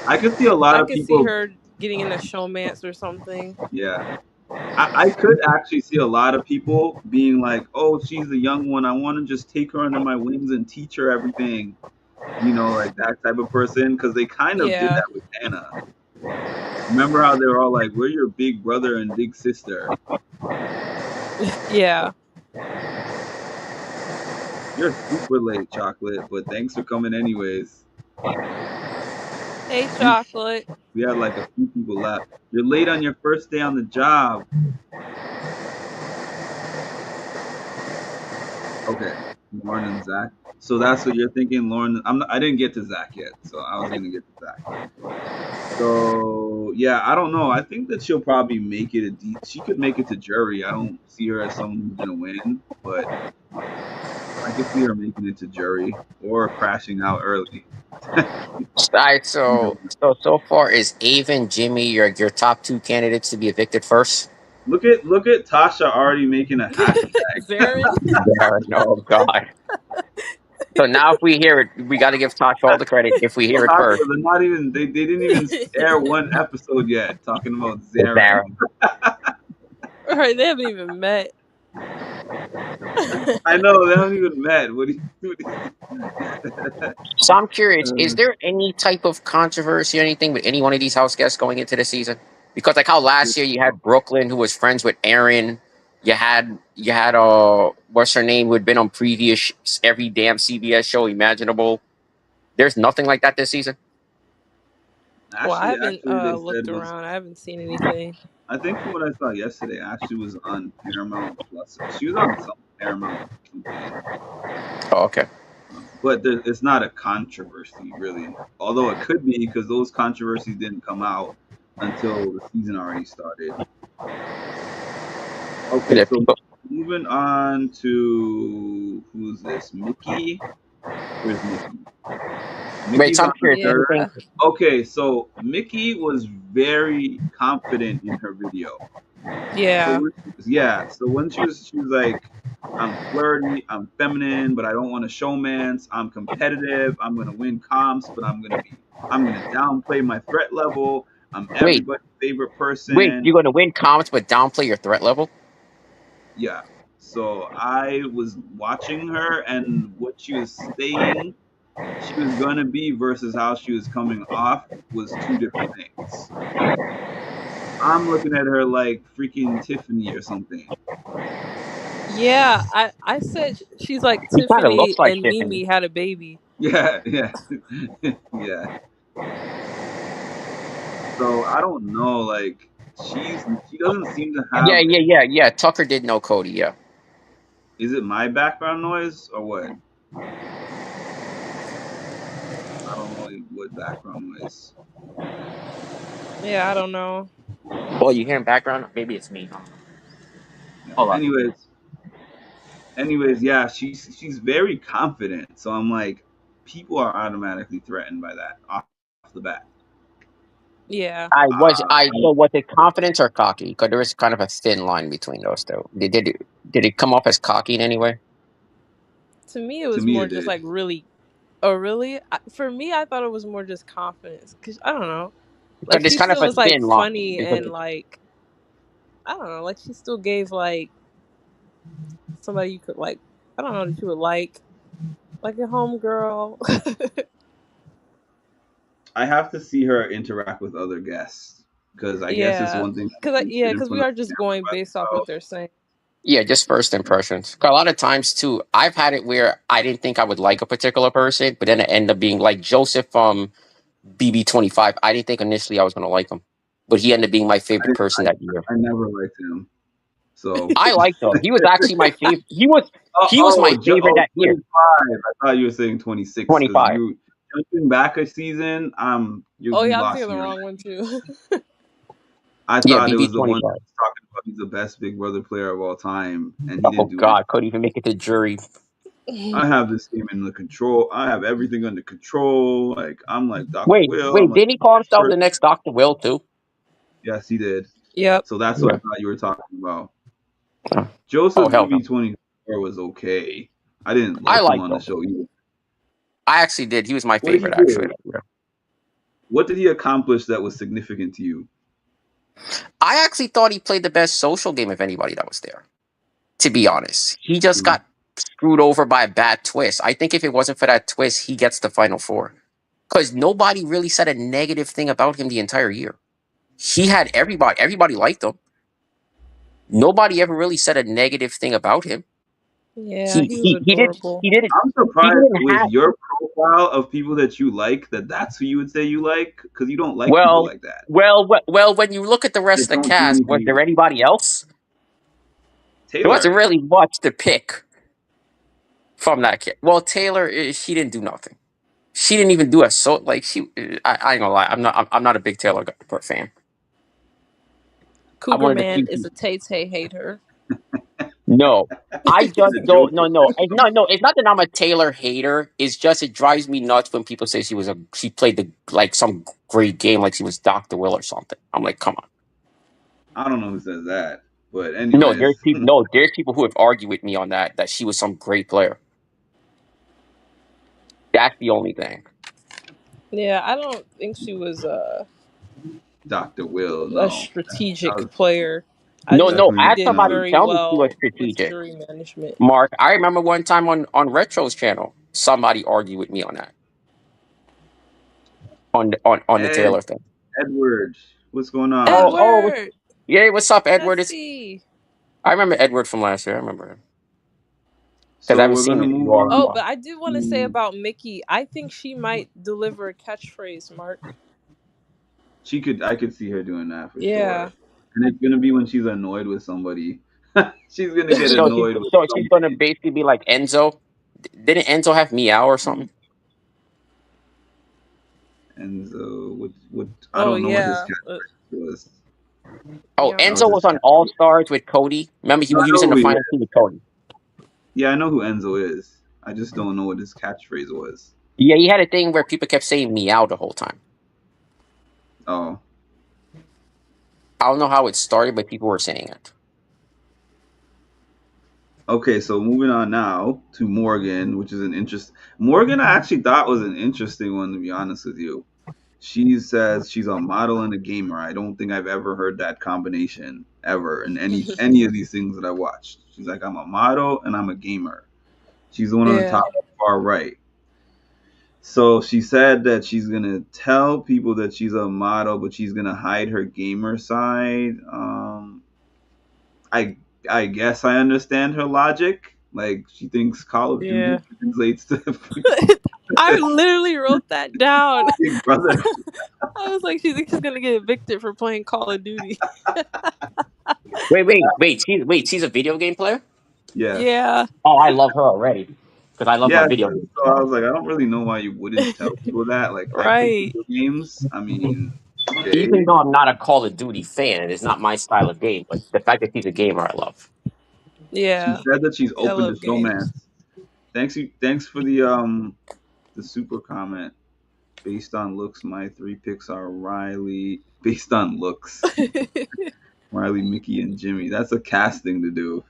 I could see a lot I of could see people. her getting in a showmance or something. Yeah, I could actually see a lot of people being like, "Oh, she's the young one. I want to just take her under my wings and teach her everything." Like that type of person, because they kind of did Yeah. that with Hannah. Remember how they were all like, "We're your big brother and big sister." Yeah. You're super late, Chocolate, but thanks for coming anyways. Hey, We chocolate. we had like a few people left. You're late on your first day on the job. Okay, Lauren and Zach. So that's what you're thinking, Lauren. I didn't get to Zach yet, so I was gonna get to Zach. So yeah, I don't know. I think that she'll probably make it she could make it to jury. I don't see her as someone who's gonna win, but I could see her making it to jury or crashing out early. all right. Either So one. so far is Ava and Jimmy your top two candidates to be evicted first? Look at Tasha already making a hashtag. Zarin. Yeah. No, God. So now if we hear it, we got to give Tasha all the credit. If we hear it Tasha, first, they're not even they didn't even air one episode yet talking about it's Zarin. Darren. All right, they haven't even met. I know they haven't even met. What do So I'm curious, is you there any type of controversy or anything with any one of these house guests going into the season? Because like how last year you had Brooklyn who was friends with Aaron, you had what's her name who had been on previous every damn CBS show imaginable. There's nothing like that this season. Well, I haven't Actually they said looked was around. I haven't seen anything. I think from what I saw yesterday, Ashley was on Paramount Plus. She was on some Paramount something, Oh, okay. but it's not a controversy really. Although it could be because those controversies didn't come out until the season already started. But Okay, if so people, moving on to who's this? Mickey. Where's Mickey? wait, Mickey's so I'm on the curious, Yeah. third. anything? Okay, so Mickey was very confident in her video. Yeah. So when she was like, I'm flirty, I'm feminine, but I don't want to showmance. I'm competitive. I'm gonna win comps, but I'm gonna downplay my threat level. I'm Wait, everybody's favorite wait, person. you're going to win comments but downplay your threat level? Yeah. So I was watching her and what she was saying she was gonna be versus how she was coming off was two different things. I'm looking at her like freaking Tiffany or something. Yeah. I said she's like He kind of Tiffany looks like and Tiffany. Mimi had a baby. Yeah, yeah, yeah. So I don't know. Like she doesn't seem to Yeah, have. yeah, yeah, yeah. Tucker did know Cody. Yeah. Is it my background noise or what? I don't know what background noise. Yeah, I don't know. Oh, you hear in background? Maybe it's me. Huh? Yeah. Hold on. Anyways, yeah, she's very confident. So I'm like, people are automatically threatened by that off the bat. Yeah. So was it confidence or cocky? Because there is kind of a thin line between those two. Did it come off as cocky in any way? To me, it To was me, more it just did. like really. Oh, really? For me, I thought it was more just confidence. Cause I don't know. Because Like there's she kind of still a is like thin line. funny and like I don't know. Like she still gave like somebody you could like. I don't know that you would like a homegirl. I have to see her interact with other guests because I guess it's Yeah. one thing Cause to sit in because we front of are the just camera going by based off what themselves. they're saying. Yeah, just first impressions. 'Cause a lot of times too, I've had it where I didn't think I would like a particular person, but then it ended up being like Joseph from BB25. I didn't think initially I was going to like him, but he ended up being my I favorite didn't, person that year. I never liked him. So I liked him. He was actually my favorite. He was my favorite that year. 25. I thought you were saying 26 because 25. you jumping back a season. Oh You yeah, I'm lost thinking the me on wrong that. one too. I Yeah, thought it was the one that BB25. was talking about he's the best Big Brother player of all time, and he Oh didn't do God, anything. couldn't even make it to jury. I have this game under control. I have everything under control. Like I'm like Dr. Wait, Will. I'm wait, like didn't he call himself the person. next Dr. Will too? Yes, he did. Yep. So that's what I Yeah. thought you were talking about. Oh Joseph hell no. BB24 was okay. I didn't I like him liked on the him. show either. I actually did. He was my What did he favorite actually do? that year. What did he accomplish that was significant to you? I actually thought he played the best social game of anybody that was there. To be honest, he just Mhm. got screwed over by a bad twist. I think if it wasn't for that twist, he gets the final four. Because nobody really said a negative thing about him the entire year. He had everybody. Everybody liked him. Nobody ever really said a negative thing about him. Yeah, He he was he he did adorable. he did I'm he surprised didn't with have. your profile of people that you like that's who you would say you like because you don't like people Well, like that. when you look at the They rest of the don't do cast, was anything there else. anybody else? There wasn't Taylor, really much to pick from that kid. Well, Taylor, she didn't do nothing. She didn't even do a like she. I ain't gonna lie. I'm not a big Taylor fan. I'm Cougar one of the Man few is a people. Tay Tay hater. No, I just the don't. Joseph. No. It's not that I'm a Taylor hater. It's just it drives me nuts when people say she played the like some great game like she was Dr. Will or something. I'm like, come on. I don't know who says that, but No, anyways, there's people who have argued with me on that she was some great player. That's the only thing. Yeah, I don't think she was Dr. Will, a no, that strategic was player. I No, just no. think definitely I she had did not. somebody very tell me she was well with strategic. jury management. Mark, I remember one time on Retro's channel, somebody argued with me on that on the Ed Taylor thing. Edward, what's going on? Oh, Edward, yeah. What's up, Edward? Bessie. I remember Edward from last year. I remember him because I So haven't we're seen gonna you move all in a on Oh, while. but I do want to say to about Mickey. I think she might deliver a catchphrase, Mark. I could see her doing that for Yeah. sure. And it's gonna be when she's annoyed with somebody. She's gonna get annoyed with So she's gonna somebody. basically be like Enzo. Didn't Enzo have meow or something? And so what I Oh don't know what his yeah. catchphrase was. Oh, Meow That meow. was Enzo his was on All catchphrase. Stars with Cody. Remember No, I he was know in the who he final is. two with Cody. Yeah, I know who Enzo is. I just don't know what his catchphrase was. Yeah, he had a thing where people kept saying meow the whole time. Oh. I don't know how it started, but people were saying it. Okay, so moving on now to Morgan, which is Morgan I actually thought was an interesting one to be honest with you. She says she's a model and a gamer. I don't think I've ever heard that combination ever in any of these things that I watched. She's like, I'm a model and I'm a gamer. She's the one on the Yeah. top far right. So she said that she's gonna tell people that she's a model, but she's gonna hide her gamer side. I I guess I understand her logic. Like she thinks Call of Duty Yeah. translates to I literally wrote that down. Big Brother. I was like, she thinks she's gonna get evicted for playing Call of Duty. She's a video game player. Yes. Yeah. Oh, I love her already because I love my Yes. video games. So I was like, I don't really know why you wouldn't tell people that. Like I play Right. video games. I mean, Even okay. though I'm not a Call of Duty fan, it's not my style of game. But the fact that she's a gamer, I love. She Yeah, said that she's I open to love games. showmance. Thanks for the super comment. Based on looks, my three picks are Riley. Based on looks, Riley, Mickey, and Jimmy. That's a casting to do.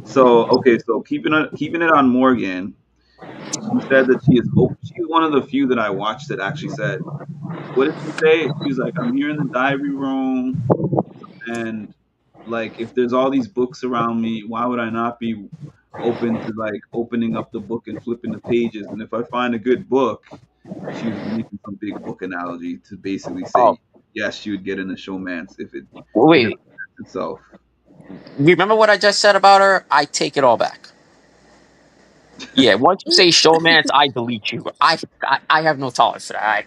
So okay, so keeping it on Morgan. She said that she is open. She's one of the few that I watched that actually said, "What did she say?" She was like, "I'm here in the diary room, and like if there's all these books around me, why would I not be open to like opening up the book and flipping the pages? And if I find a good book," she was making some big book analogy to basically Oh, say yes, she would get in a showmance if it wait. presents itself. Remember what I just said about her? I take it all back. Yeah, once you say showmance, I delete you. I have no tolerance for that.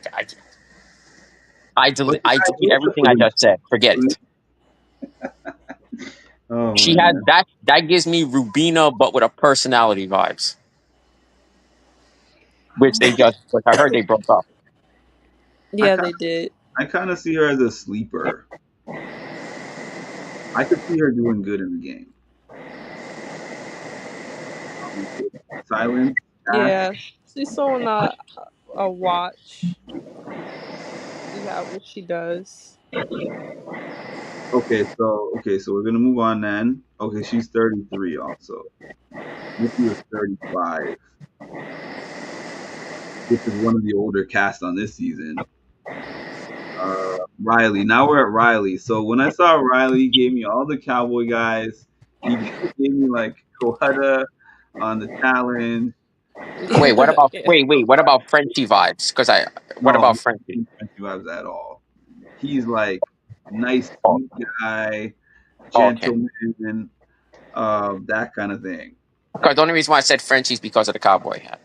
But the I guy delete knows the everything I police. just said. Forget it. Oh She has man. that gives me Rubina, but with a personality vibes, which I heard they broke up. I Yeah, kind they did. I kind of see her as a sleeper. I could see her doing good in the game. Okay. Silence, Ash. Yeah, she's someone a watch. See how what she does. Okay, so we're gonna move on then. Okay, she's 33 also. Nikki was 35. This is one of the older cast on this season. Riley. Now we're at Riley. So when I saw Riley, he gave me all the cowboy guys. He gave me like Kohada on the challenge. Yeah. Wait, what about Frenchie vibes? What No, about he Frenchie? didn't French vibes at all. He's like nice, Oh, sweet guy, okay. gentleman, that kind of thing. Because the only reason why I said Frenchie is because of the cowboy hat.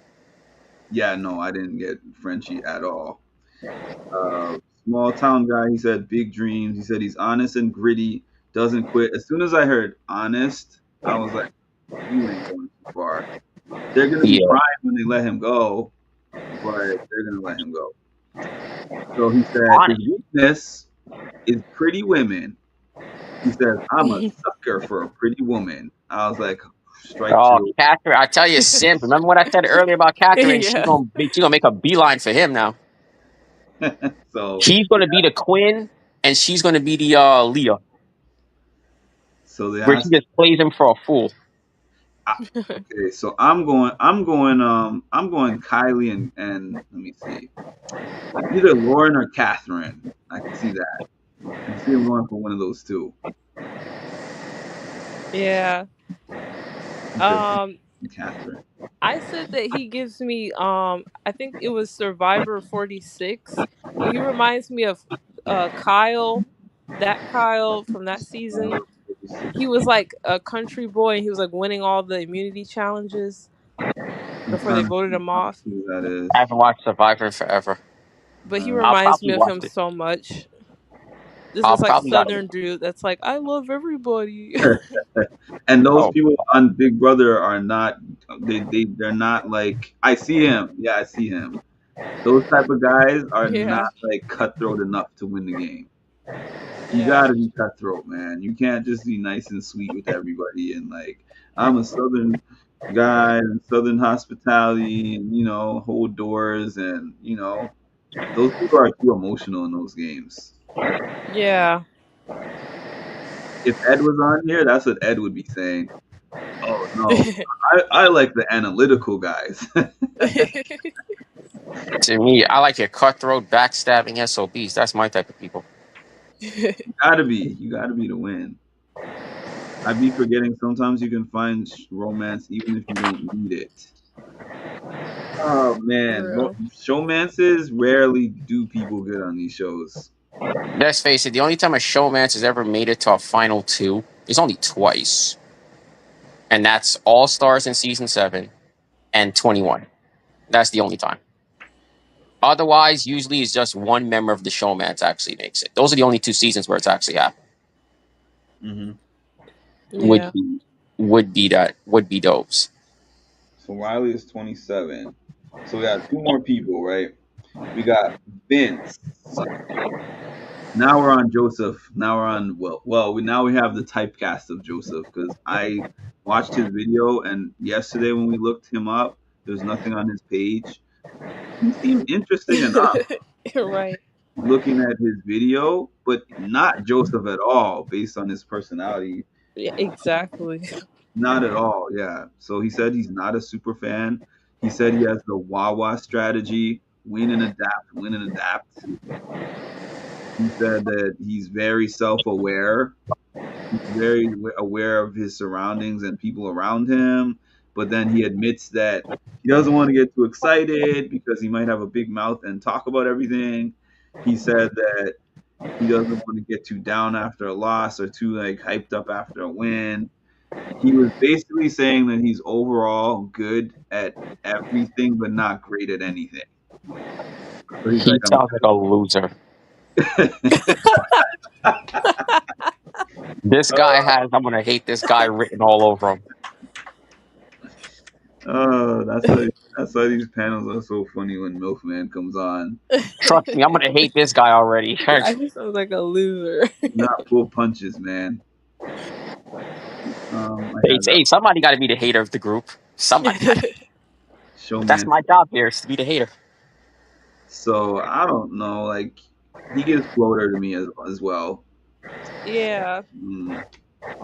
Yeah, no, I didn't get Frenchie at all. Small town guy. He said big dreams. He said he's honest and gritty, doesn't quit. As soon as I heard honest, I was like, you ain't going too far. They're gonna be Yeah. crying when they let him go, but they're gonna let him go. So he said his Honest. weakness is pretty women. He says, I'm a sucker for a pretty woman. I was like, strike Oh, two. Catherine, I tell you, Simp. Remember what I said earlier about Catherine? Yeah. She gonna make a beeline for him now. So He's gonna be the Quinn, and she's gonna be the Leah, so they where she asked. just plays him for a fool. Okay, so I'm going Kylie and let me see, either Lauren or Catherine. I can see that. I can see him going for one of those two. Yeah. He said Um, Catherine. I said that he gives me I think it was Survivor 46, but he reminds me of Kyle, that Kyle from that season. 56. He was like a country boy and he was like winning all the immunity challenges I'm before they trying to voted see him off. who that I is. haven't watched Survivor in forever. But he I'll reminds me probably of watch him it. so much. This I'll is like probably gotta. southern dude that's like I love everybody. And those Oh, people on Big Brother are not they're not like I see him. Yeah, I see him. Those type of guys are not Yeah. like cutthroat enough to win the game. You Yeah. gotta be cutthroat, man. You can't just be nice and sweet with everybody and like I'm a southern guy and southern hospitality and hold doors and those people are too emotional in those games. Yeah. If Ed was on here, that's what Ed would be saying. Oh no, I like the analytical guys. to me, I like your cutthroat, backstabbing SOBs. That's my type of people. You gotta be to win. I'd be forgetting sometimes you can find romance even if you don't need it. Oh man, For real. showmances rarely do people good on these shows. Let's face it, the only time a showmance has ever made it to a final two is only twice. And that's All Stars in season 7 and 21. That's the only time. Otherwise, usually it's just one member of the showmance actually makes it. Those are the only two seasons where it's actually happened. Hmm. Would Yeah. be would be Dopes. So Riley is 27. So we got two more people, right? We got Vince. Now we're on Joseph. Now we're on now we have the typecast of Joseph because I watched his video and yesterday when we looked him up, there was nothing on his page. He seemed interesting enough Right. looking at his video, but not Joseph at all based on his personality. Yeah, exactly. Not at all, yeah. So he said he's not a super fan. He said he has the Wawa strategy, win and adapt, win and adapt. He said that he's very self-aware. He's very aware of his surroundings and people around him, but then he admits that he doesn't want to get too excited because he might have a big mouth and talk about everything. He said that he doesn't want to get too down after a loss or too like hyped up after a win. He was basically saying that he's overall good at everything but not great at anything. So he's He like, sounds like a loser. This guy has "I'm gonna hate this guy" written all over him. oh, that's why these panels are so funny when Milfman comes on. Trust me, I'm gonna hate this guy already. I just sounds like a loser. Not full punches, man. I Hey, had that hey, somebody got to be the hater of the group. Somebody. That's showman. my job here, is to be the hater. So I don't know. Like he gives floater to me as well. Yeah. Mm.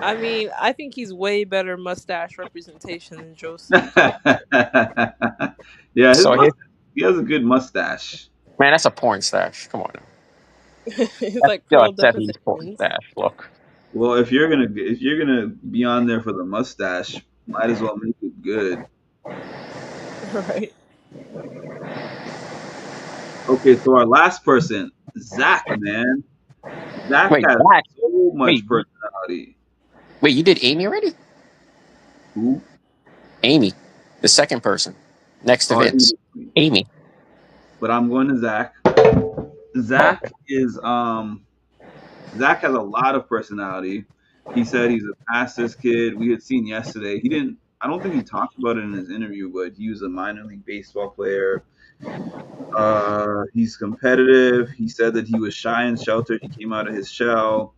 I mean, I think he's way better mustache representation than Joseph. Yeah, So he has a good mustache. man, that's a porn stash. Come on, now. It's That's like still a curled up at 70s the porn ends. stash. Look, Well, if you're gonna be on there for the mustache, might as well make it good. Right. Okay, so our last person, Zach, man. Zach wait, has Zach. so much Wait, personality. wait, you did Amy already? Who? Amy, the second person next to Oh, I think Vince. Amy. but I'm going to Zach. Zach is Zach has a lot of personality. He said he's a pastor's kid. We had seen yesterday. He didn't. I don't think he talked about it in his interview, but he was a minor league baseball player. He's competitive. He said that he was shy and sheltered. He came out of his shell.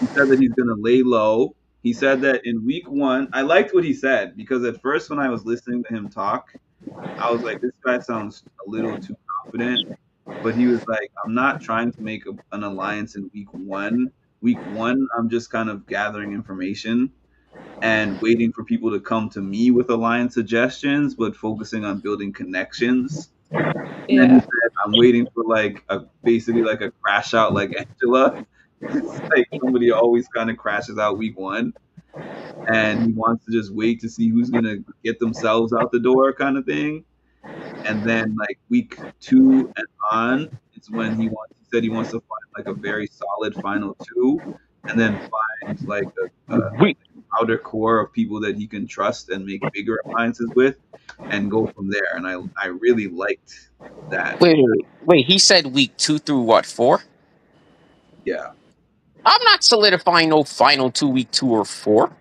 He said that he's going to lay low. He said that in week one, I liked what he said because at first when I was listening to him talk, I was like, this guy sounds a little too confident. But he was like, I'm not trying to make an alliance in week one. Week one, I'm just kind of gathering information and waiting for people to come to me with alliance suggestions, but focusing on building connections. And then he Yeah. said, I'm waiting for like basically like a crash out like Angela. It's like somebody always kind of crashes out week one. And he wants to just wait to see who's gonna get themselves out the door, kind of thing. And then like week two and on, it's when he said he wants to find like a very solid final two, and then find like a Wait, outer core of people that he can trust and make bigger alliances with, and go from there. And I really liked that. wait. He said week 2 through what, 4? Yeah, I'm not solidifying no final 2, week 2 or 4.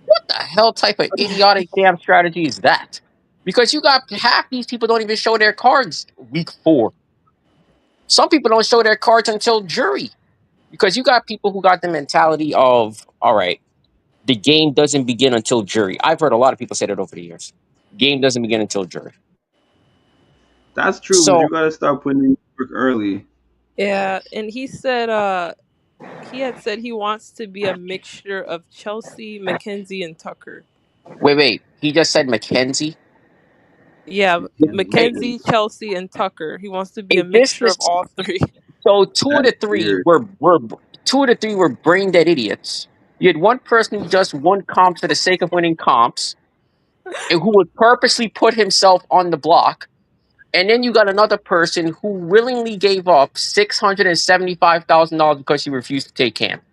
What the hell type of idiotic damn strategy is that? Because you got half these people don't even show their cards week 4. Some people don't show their cards until jury. Because you got people who got the mentality of, all right, the game doesn't begin until jury. I've heard a lot of people say that over the years. Game doesn't begin until jury. that's true. But you So, got to start putting in work early. Yeah. And he said he had said he wants to be a mixture of Chelsea, Mackenzie, and Tucker. wait. He just said Mackenzie. Yeah, Hey, Mackenzie, Chelsea, and Tucker. He wants to be hey, a mixture of all three. so two of That's the three weird. were brain dead idiots. You had one person who just won comps for the sake of winning comps, and who would purposely put himself on the block. And then you got another person who willingly gave up $675,000 because he refused to take camp.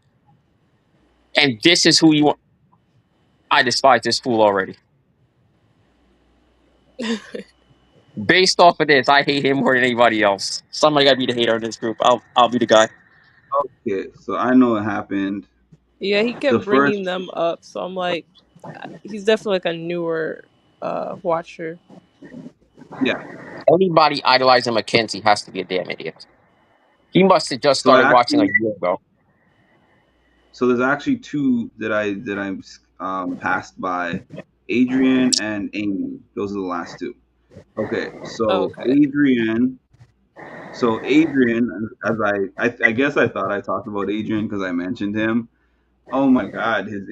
And this is who you want. I despise this fool already. Based off of this, I hate him more than anybody else. Somebody gotta be the hater in this group. I'll be the guy. Okay, so I know what happened. Yeah, he The kept first, bringing them up, so I'm like, he's definitely like a newer watcher. yeah, Anybody idolizing Mackenzie has to be a damn idiot. He must have just So started watching a actually, year ago. so there's actually two that I passed by, Adrian and Amy. Those are the last two. Okay, Okay. Adrian, as I guess I thought I talked about Adrian because I mentioned him. Oh my God, his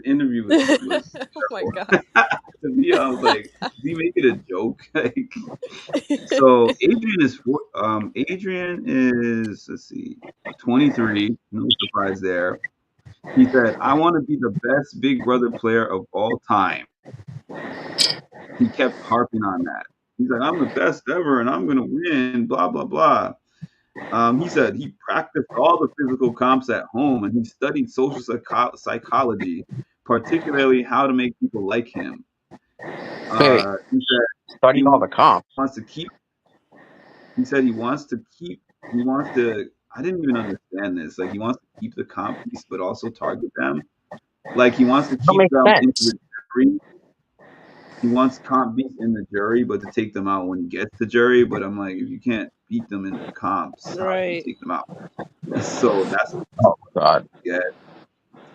interview was Oh my god. to me. I was like, did he make it a joke? Like, so Adrian is, let's see, 23. No surprise there. He said, "I want to be the best Big Brother player of all time." He kept harping on that. He's like, "I'm the best ever, and I'm gonna win." Blah blah blah. He said he practiced all the physical comps at home, and he studied social psychology, particularly how to make people like him. Wait, He said he studied all the comps. wants to keep. He said he wants to keep. He wants to. I didn't even understand this. Like he wants to keep the comp piece, but also target them. Like he wants to That keep makes them into sense. the jury. He wants comp beats in the jury, but to take them out when he gets to jury. But I'm like, if you can't beat them in the comps, how do you Right. take them out? So that's Oh God. yeah.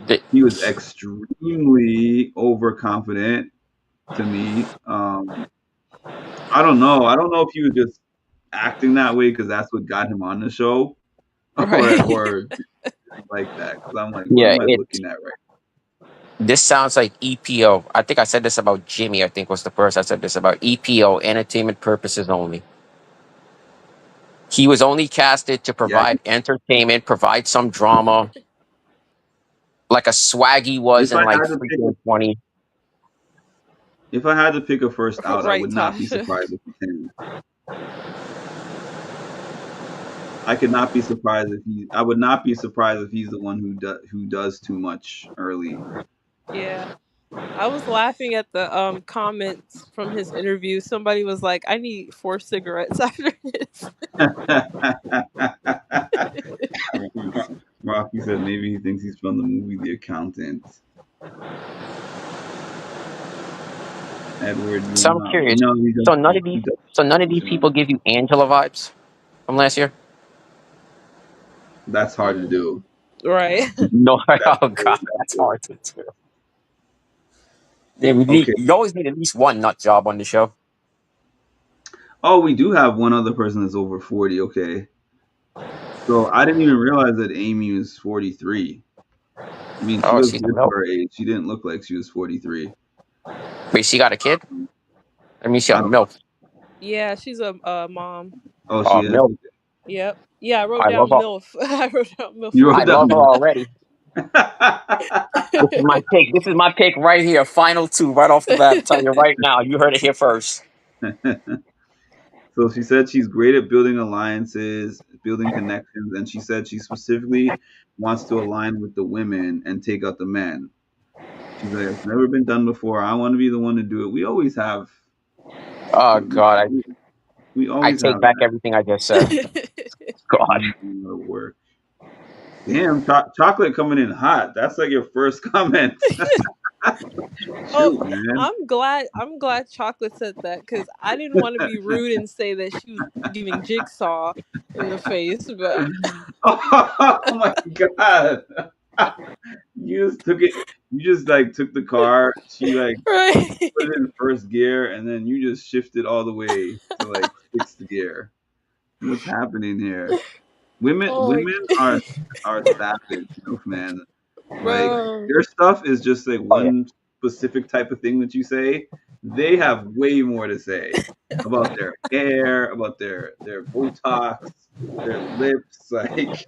The- He was extremely overconfident to me. I don't know. I don't know if he was just acting that way because that's what got him on the show, Right. or like that. Because I'm like, what yeah, am I it. looking at right This sounds like EPO. I think I said this about Jimmy. I think was the first I said this about EPO, entertainment purposes only. He was only casted to now? Yeah. provide entertainment, provide some drama, like a Swaggy was If in I like had to pick, freaking 20. if I had to pick a first out, I Right, would not be Tasha. surprised if he can. I could not be surprised if he. I would not be surprised if he's the one who does too much early. Yeah. I was laughing at the comments from his interview. Somebody was like, "I need 4 cigarettes after this." Rocky said maybe he thinks he's from the movie The Accountant. Edward, you So will I'm not. curious. No, he So doesn't. none of these, He doesn't so none of these mention people him. give you Angela vibes from last year. That's hard to do. Right. No, That's oh very God, hard that's to do. hard to do. Yeah, we need. Okay. You always need at least one nut job on the show. Oh, we do have one other person that's over 40. Okay. So I didn't even realize that Amy was 43. I mean, she Oh, looks she's a good milk. for her age. She didn't look like she was 43. Wait, she got a kid? I mean, she I got don't know. milk. Yeah, she's a mom. Oh, Oh, she is? milk. Okay. Yep. Yeah, I wrote I love down her. MILF. I wrote down MILF You for I wrote her. love down her already. This is my take. This is my pick right here. Final two, right off the bat. I'm telling you right now. You heard it here first. So she said she's great at building alliances, building connections, and she said she specifically wants to align with the women and take out the men. She's like, it's never been done before. I want to be the one to do it. We always have, Oh we, God, we I always take have back that. everything I just said. God. Work. Damn, chocolate coming in hot. That's like your first comment. Oh, Shoot, man. I'm glad Chocolate said that because I didn't want to be rude and say that she was giving Jigsaw in the face, but Oh my god. You just took it. You just like took the car. She like right. put it in first gear, and then you just shifted all the way to like sixth gear. What's happening here? Oh my, Women are savage, man. Like bro. their stuff is just like Oh yeah. one specific type of thing that you say. They have way more to say about their hair, about their Botox, their lips. Like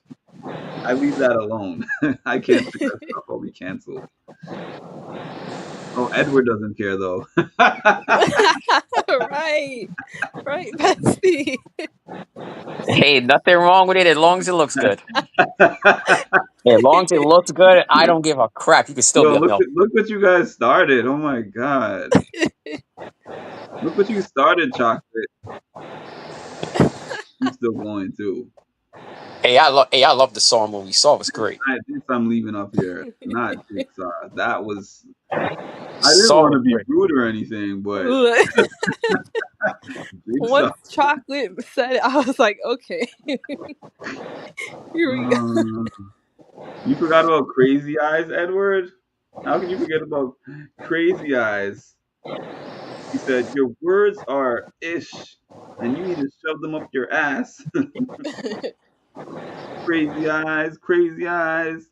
I leave that alone. I can't say that stuff. I'll be canceled. Oh, Edward doesn't care though. Right, right, bestie. Hey, nothing wrong with it as long as it looks good. Hey, as long as it looks good, I don't give a crap. You can still Yo, be a milk. look what you guys started. Oh my god. Look what you started, chocolate. He's still going too. Hey, I love the Saw movie. Saw was great. This I'm leaving up here. Not Jigsaw. That was. I didn't Saw want was to be great. rude or anything, but Look. think so. once Chocolate said it, I was like, okay, here we go. You forgot about Crazy Eyes, Edward? How can you forget about Crazy Eyes? He said, "Your words are ish, and you need to shove them up your ass." Crazy Eyes, Crazy Eyes.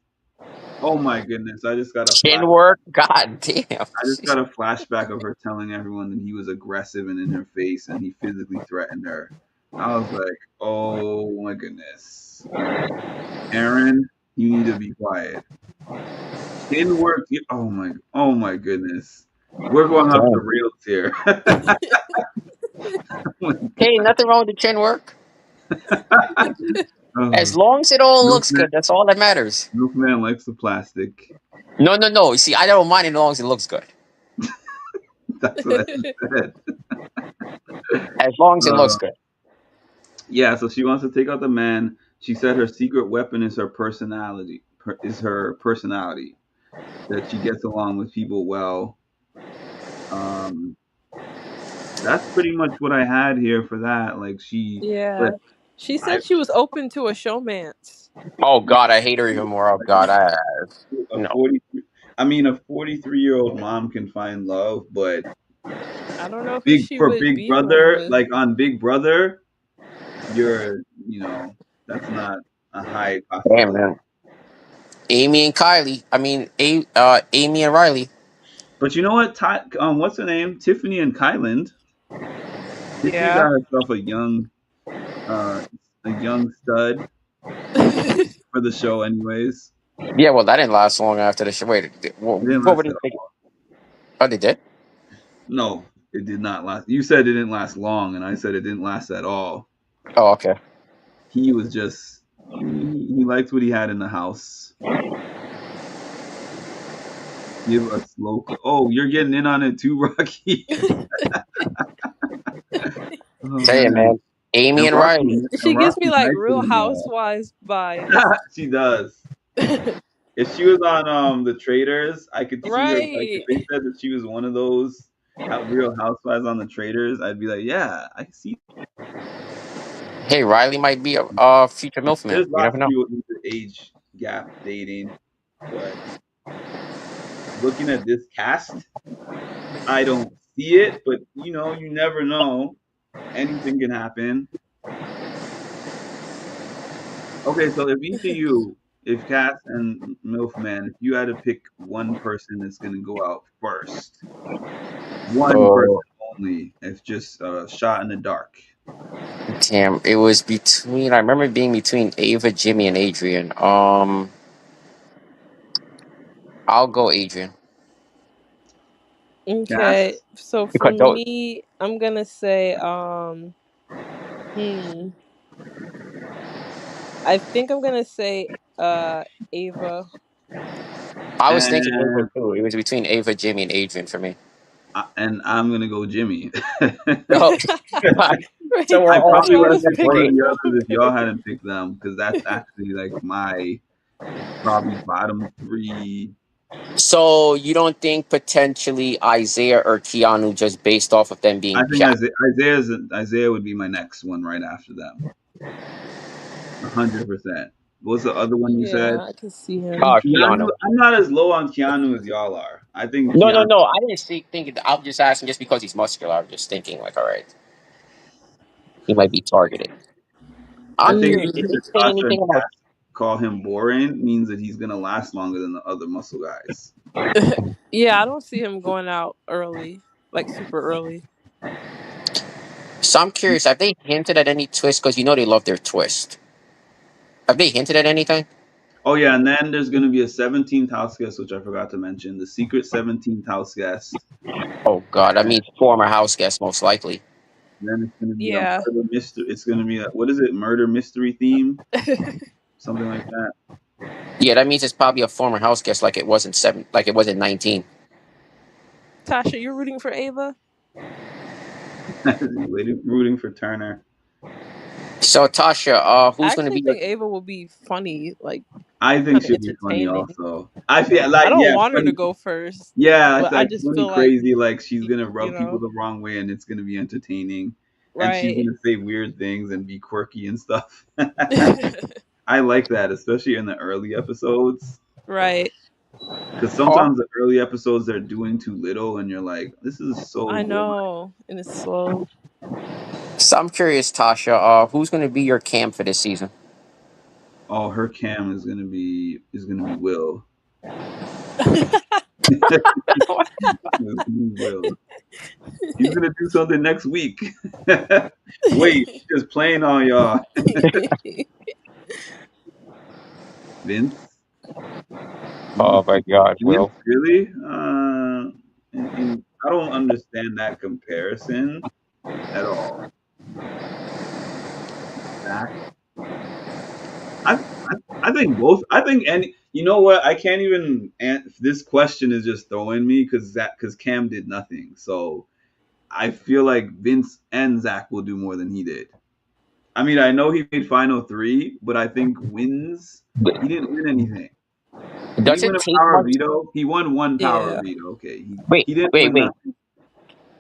Oh my goodness! Chin work. God damn. I just got a flashback of her telling everyone that he was aggressive and in her face, and he physically threatened her. I was like, "Oh my goodness, Aaron, you need to be quiet." Chin work. Oh my goodness. We're going off the Damn. rails here. Hey, nothing wrong with the chin work. As Oh, long as it all looks Milkman, good, that's all that matters. Milkman likes the plastic. No, no, no. You see, I don't mind it as long as it looks good. That's what I just said. As long as it looks Uh, good. yeah, so she wants to take out the man. She said her secret weapon is her personality. That she gets along with people well. Um, that's pretty much what I had here for that. Like but Yeah, she I said she was open to a showmance. Oh God, I hate her even more. Oh God, I a no. 40 I mean a 43-year-old mom can find love, but I don't know who big she for would Big be in love Brother, with. like on Big Brother, you're that's not a high Damn possibility. man. Amy and Kylie. I mean, Amy and Riley. But you know what? What's her name? Tiffany and Kyland. Tiffany Yeah. got herself uh, a young stud for the show, anyways. Yeah, well, that didn't last long after the show. Wait, It didn't what were last they at thinking? all. Oh, they did. No, it did not last. You said it didn't last long, and I said it didn't last at all. Oh, okay. He was just he liked what he had in the house. Give a slow. Oh, you're getting in on it too, Rocky. Oh Tell you, man, man. Amy and and Riley. She gives me Rocky's like nicer Real than y'all. Housewives vibes. She does. If she was on the Traders, I could see her. Like if Right. they said that she was one of those Real Housewives on the Traders, I'd be like, yeah, I can see. Hey, Riley might be a future MILF man. There's You lots never of know. people with the age gap dating, but looking at this cast, I don't see it. But you never know. Anything can happen. Okay, so if each of you, if Cass and Milfman, if you had to pick one person that's gonna go out first, one person Oh, only, it's just a shot in the dark. damn. It was between. I remember being between Ava, Jimmy, and Adrian. I'll go Adrian Okay. Cass, So for because though. me, I'm gonna say hmm. I think I'm gonna say Ava. I was thinking Ava and too. It was between Ava, Jimmy, and Adrian for me. I'm gonna go Jimmy. Oh, so Right. we're I all That's probably who I would sharing have was the picked one of picking brain. the from. others if y'all hadn't picked them, because that's actually like my probably bottom three. So you don't think potentially Isaiah or Keanu just based off of them I being think jacked? Isaiah would be my next one right after them. 100%. What's the other one you said? Yeah, I can see him. Keanu. Keanu. I'm not as low on Keanu as y'all are. I think No, no, Keanu. no. I didn't think it. I'm just asking just because he's muscular. I'm just thinking like, all right, he might be targeted. I I'm think curious. the Did fact they that say Tasha and anything about? Cass call him boring means that he's gonna last longer than the other muscle guys. Yeah, I don't see him going out early, like super early. So I'm curious. Have they hinted at any twist? Because you know they love their twist. Have they hinted at anything? Oh yeah, and then there's gonna be a 17th house guest, which I forgot to mention. The secret 17th house guest. Oh God, I And mean former house guest most likely. then it's gonna be a Yeah. murder mystery. It's gonna be a what is it? Murder mystery theme, something like that. Yeah, that means it's probably a former house guest, like it wasn't like it wasn't 19. Tasha, you're rooting for Ava? Rooting for Turner. So Tasha, I who's going to actually be your? think Ava will be funny, like I think kind of she'll be funny entertaining. also. I feel I like don't yeah, want her to funny. go first, Yeah, it's but I like just funny feel like crazy. Like she's gonna you rub people know. the wrong way, and it's gonna be entertaining. and she's Right. gonna say weird things and be quirky and stuff. I like that, especially in the early episodes, Right. because Oh, sometimes the early episodes they're doing too little, and you're like, this is so I boring. know. And it's slow. so I'm curious, Tasha. Who's going to be your cam for this season? Oh, her cam is gonna be Will. It's gonna be Will. He's gonna do something next week. Wait, just playing on y'all. Vince, Oh my God, Vince, Will. really? I don't understand that comparison at all. Zach, I think both. I think any. You know what? I can't even. This question is just throwing me because Cam did nothing. So I feel like Vince and Zach will do more than he did. I mean, I know he made final three, but I think wins. He didn't win anything. Did he Does win it a take power much? veto? He won one power Yeah. veto. Okay, Wait, he didn't wait, win wait. nothing.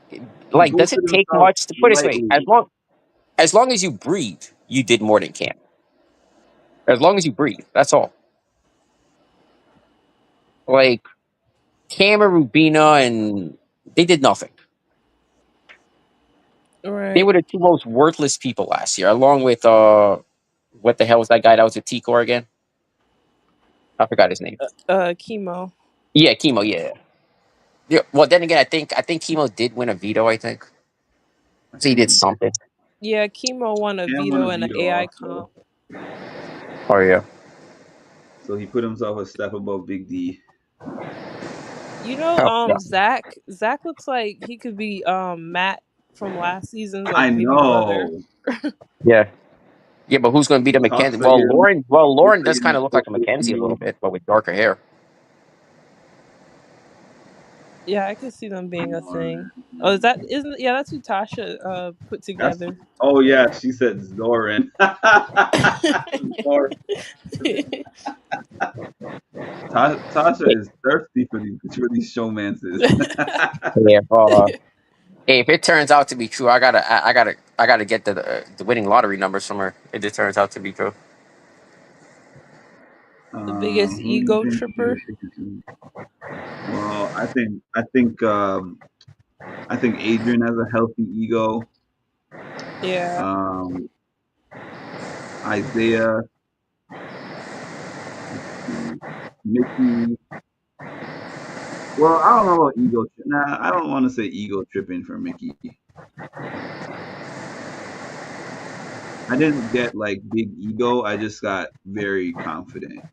He Like, does it boosted take himself much to put it this way? slightly. As long as you breathe, you did more than Cam. As long as you breathe, that's all. Like Cam and Rubina, and they did nothing. They Right. were the two most worthless people last year, along with what the hell was that guy that was with T-Core again? I forgot his name. Chemo. Yeah, Chemo. Yeah. Yeah. Well, then again, I think Chemo did win a veto. I think I so. He think did he something. Yeah, chemo won a Cam won veto a and an veto AI also, comp. Oh yeah. so he put himself a step above Big D. You know, Oh yeah. Zach looks like he could be Matt from last season's like I baby brother. know. Yeah. Yeah, but who's going to be He the talks Mackenzie? like Well, him. Lauren. Well, He looks Lauren like does kind him. of look So like a Mackenzie a little fifty. bit, but with darker hair. Yeah, I could see them being a thing. Oh, is that Lauren. isn't yeah, that's who Tasha put That's. together. Oh yeah, she said Zoran. Zoran. Tasha is thirsty for these showmances. Yeah. Hey, if it turns out to be true, I gotta get the winning lottery numbers from her. If it turns out to be true. The biggest Who do you ego think he tripper. was thinking to? Well, I think Adrian has a healthy ego. Yeah. Um, Isaiah, let's see, Mickey. Well, I don't know about ego. Nah, I don't want to say ego tripping for Mickey. I didn't get like big ego. I just got very confident.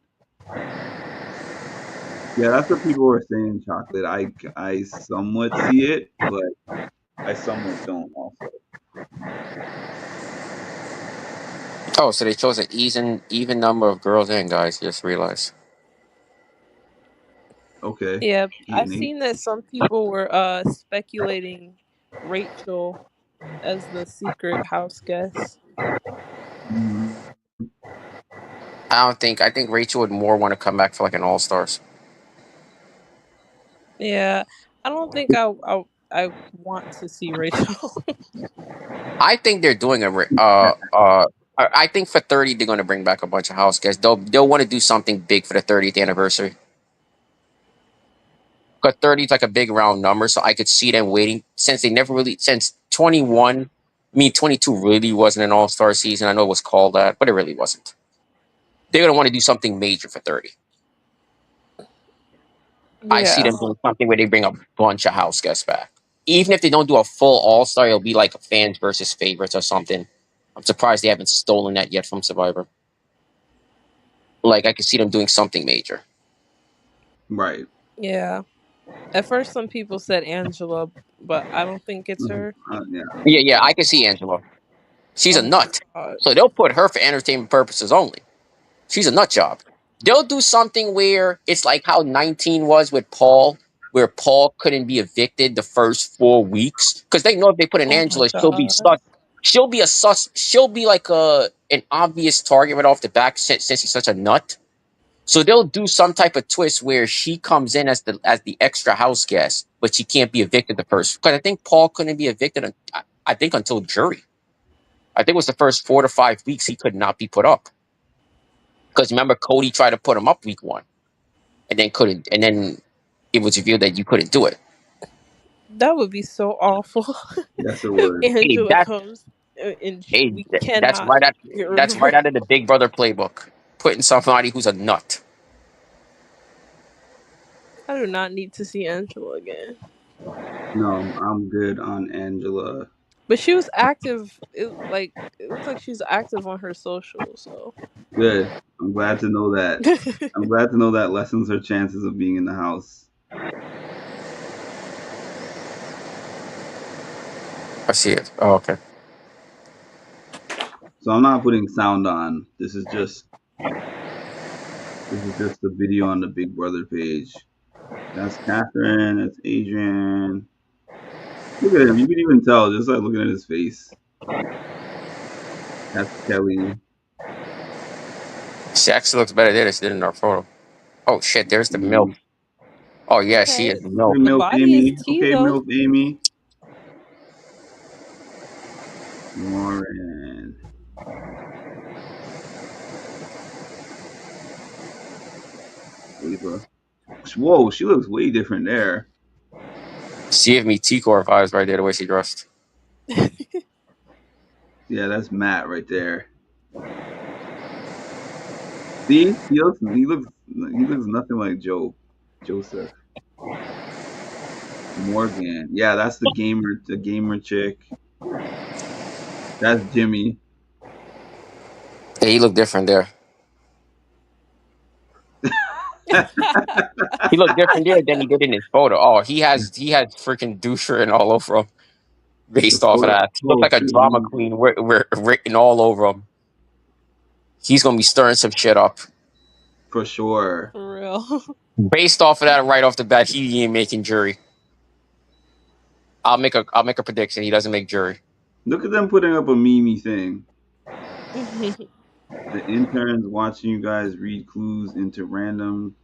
Yeah, that's what people were saying. Chocolate. I somewhat see it, but I somewhat don't. Also, Oh, so they chose an even number of girls and guys. Just realized. okay, Yeah. eight I've and eight. seen that some people were speculating Rachel as the secret house guest. Mhm. I don't think. I think Rachel would more want to come back for like an All Stars. Yeah. I don't think I want to see Rachel. I think they're doing a. I think for 30 they're going to bring back a bunch of house guests. They'll want to do something big for the 30th anniversary. Because 30 is like a big round number, so I could see them waiting since they never really since 21. I mean 22 really wasn't an All Star season. I know it was called that, but it really wasn't. They're going to want to do something major for 30. I see Yeah. them doing something where they bring a bunch of house guests back. Even if they don't do a full All Star, it'll be like fans versus favorites or something. I'm surprised they haven't stolen that yet from Survivor. Like I could see them doing something major. Right. Yeah. At first some people said Angela, but I don't think it's her. Yeah. Yeah, yeah, I can see Angela. She's a Oh my nut, god. so they'll put her for entertainment purposes only. She's a nut job. They'll do something where it's like how 19 was with Paul, where Paul couldn't be evicted the first 4 weeks because they know if they put an Oh my Angela, she'll be god. stuck. She'll be a sus. She'll be like an obvious target right off the back since she's such a nut. So they'll do some type of twist where she comes in as the extra house guest, but she can't be evicted the first. Because I think Paul couldn't be evicted. I think until jury. I think it was the first 4 to 5 weeks he could not be put up. Because remember, Cody tried to put him up week 1, and then couldn't, and then it was revealed that you couldn't do it. That would be so awful. Yes, it If would. Hey, Angela comes and hey, we that's cannot right out. get rid That's of her. right out of the Big Brother playbook. Putting somebody who's a nut. I do not need to see Angela again. No, I'm good on Angela. But she was active. It looks like she's active on her social. So Good. I'm glad to know that. I'm glad to know that lessens her chances of being in the house. I see it. Oh, okay. So I'm not putting sound on. This is just the video on the Big Brother page. That's Catherine. That's Adrian. Look at him. You can even tell just like looking at his face. That's Kelly. She actually looks better there than she did in our photo. Oh shit, there's the MILF. Mm. Oh yeah, she okay, is the Okay, MILF. the MILF body is Amy. T Okay, though. MILF Amy. Lauren. Ava. Whoa, she looks way different there. She gave me T-Core vibes right there, the way she dressed. Yeah, that's Matt right there. See, he looks nothing like Joseph. Morgan. Yeah, that's the gamer chick. That's Jimmy. Yeah, he looked different there. He looked different there than he did in his photo. Oh, he has freaking doucher and all over him. The Based off of photo. that, he looked Oh like a shit. drama queen. We're written all over him. He's gonna be stirring some shit up. For sure. For real. Based off of that, right off the bat, he ain't making jury. I'll make a prediction. He doesn't make jury. Look at them putting up a Mimi thing. The interns watching you guys read clues into random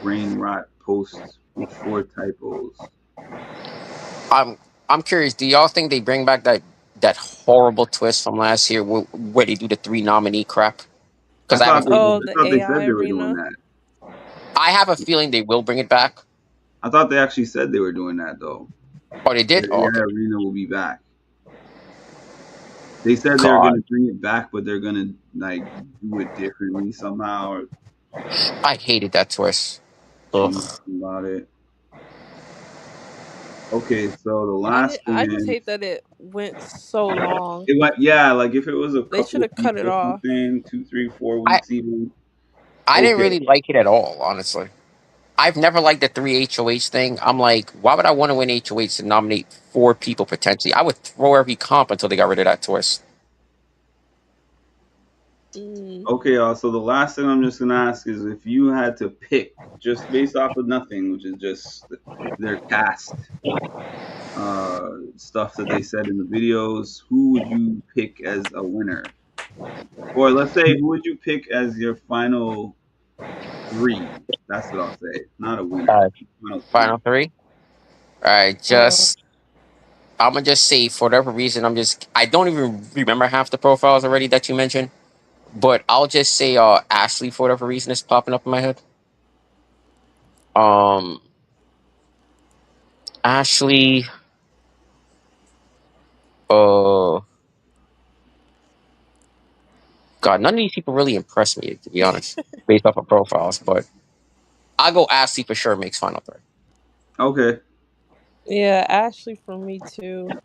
brain rot posts with 4 typos. I'm curious. Do y'all think they bring back that horrible twist from last year where they do the 3 nominee crap? I Because I have a thought they, feeling Oh, I the thought they AI said they were doing arena. that. I have a feeling they will bring it back. I thought they actually said they were doing that though. Oh, they The did. Oh, AI okay. arena will be back. They said they were God, gonna bring it back, but they're gonna like do it differently somehow or I hated that twist. Ugh. change about it. Okay, so the I last thing I just is hate that it went so long. it went yeah, like if it was a They should couple have cut weeks it or off. something, 2, 3, 4 I weeks even. I didn't Okay. really like it at all, honestly. I've never liked the 3 HOH thing. I'm like, why would I want to win HOH to nominate 4 people potentially? I would throw every comp until they got rid of that twist. Mm. Okay, so the last thing I'm just gonna ask is if you had to pick just based off of nothing, which is just their cast stuff that they said in the videos, who would you pick as a winner? Or let's say, who would you pick as your final 3? That's what I'll say. Not a winner. Uh, Final Final 3. 3. All right, Uh, I'm gonna just say for whatever reason I don't even remember half the profiles already that you mentioned, but I'll just say Ashley for whatever reason is popping up in my head. Um, Ashley. Uh, God, none of these people really impress me to be honest, based off of profiles. But I'll go Ashley for sure. Makes final 3. Okay. yeah, Ashley for me too.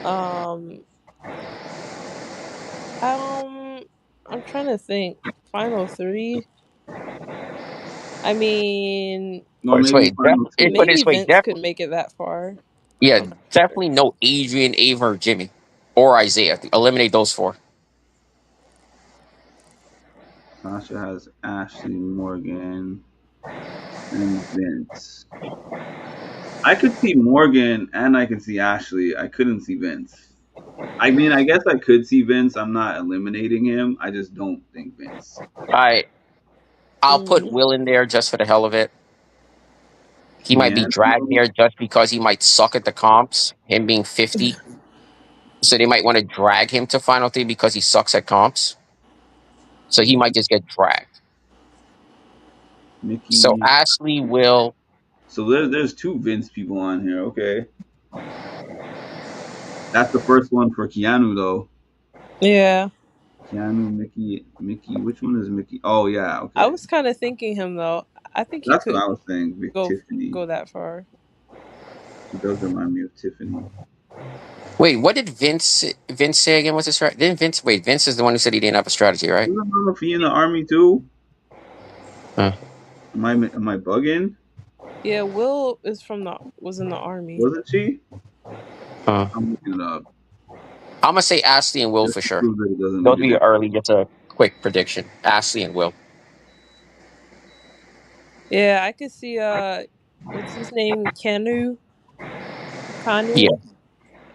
Um, um, I'm trying to think. Final 3. I mean, Or Put it this maybe way, final 2. put it maybe this way, Vince could make it that far. yeah, I'm not sure. definitely no Adrian, Ava, or Jimmy, or Isaiah. Eliminate those 4. Tasha has Ashley, Morgan, and Vince. I could see Morgan and I could see Ashley. I couldn't see Vince. I mean, I guess I could see Vince. I'm not eliminating him. I just don't think Vince. I'll put Mm. Will in there just for the hell of it. He might be dragged D'Angelo. there just because he might suck at the comps. Him being 50. So they might want to drag him to final three because he sucks at comps. So he might just get dragged. So Mickey. Ashley will. So there's two Vince people on here. Okay, that's the first one for Keanu though. Yeah. Keanu, Mickey. Which one is Mickey? Oh yeah, I okay. was kind of thinking him though. I think he That's what could I was saying. Vic go Tiffany. go that far. She does remind me of Tiffany. Wait, what did Vince say again? What's his strategy? Didn't Vince wait? Vince is the one who said he didn't have a strategy, right? Wasn't Mama Fee in the army too? Huh. Am I bugging? Yeah, Will is from the was in the army. Wasn't she? Huh. I'm looking it up I'm gonna say Ashley and Will just for to sure. prove that it doesn't Those make a be difference. early, just a quick prediction. Ashley and Will. Yeah, I could see what's his name? Yeah.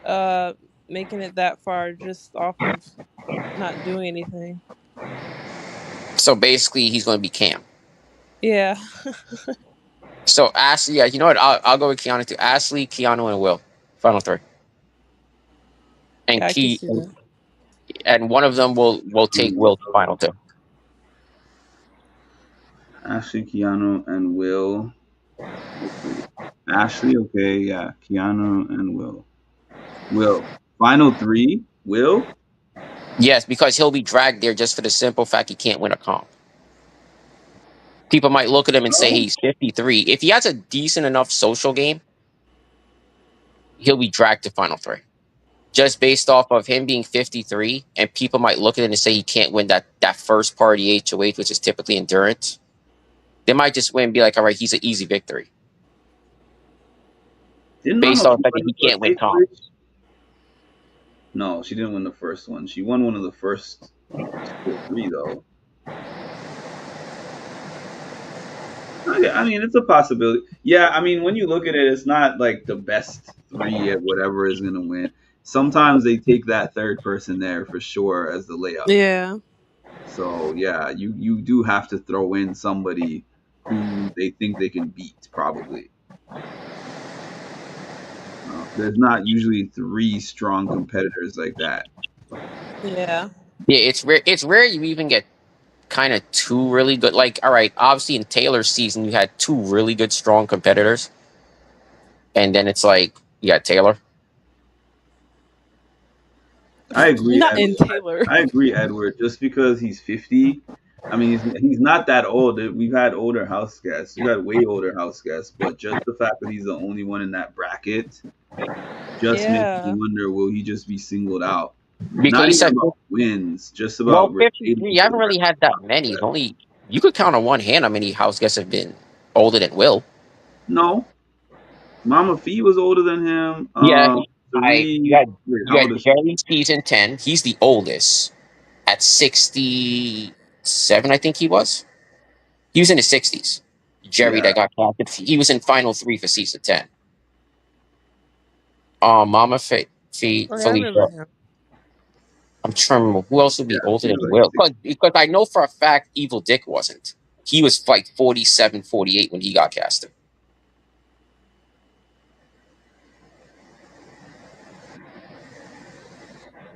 Kanu making it that far just off of not doing anything. So basically, he's gonna be Cam. Yeah. So Ashley, yeah, you know what? I'll go with Keanu too. Ashley, Keanu, and Will. Final three. And Yeah, I could Key see that. and one of them will take Will to final two. Ashley, Keanu, and Will. Let's see. Ashley, okay, yeah. Keanu and Will. Will. Final three. Will. Yes, because he'll be dragged there just for the simple fact he can't win a comp. People might look at him and say No. he's 53. If he has a decent enough social game, he'll be dragged to final three. Just based off of him being 53, and people might look at him and say he can't win that first party HOH, which is typically endurance. They might just win and be like, all right, he's an easy victory. Didn't Based Mama on the Fee fact that win the he first can't win comp. HOH? No, she didn't win the first one. She won one of the first two or three though. Okay, I mean, it's a possibility. Yeah, I mean, when you look at it, it's not like the best three at whatever is going to win. Sometimes they take that third person there for sure as the layup. Yeah. So yeah, you do have to throw in somebody who they think they can beat. Probably. There's not usually three strong competitors like that. Yeah. Yeah, it's rare. It's rare you even get kind of two really good. Like, all right, obviously in Taylor's season, you had two really good, strong competitors, and then it's like you got Taylor. I agree, Not in Edward. Taylor. I agree, Edward. Just because he's 50, I mean, he's not that old. We've had older house guests. We've had way older house guests, but just the fact that he's the only one in that bracket just makes me Yeah. wonder: will he just be singled out? Because Not you even said, about wins, just about well, relating 53. You to haven't the really rest had of that the house many. It's guests. only you could count on one hand how many house guests have been older than Will. No, Mama Fee was older than him. Yeah, Three. Wait, you how had old is she? Jerry season 10. He's the oldest at 67. I think he was. He was in his 60s. Jerry Yeah, that got captured. He was in final three for season 10. Mama Oh, yeah, I Felicia. remember him. I'm trying to remember who else would be yeah, older she than was like Will. 60. Because I know for a fact Evil Dick wasn't. He was like 47, 48 when he got casted.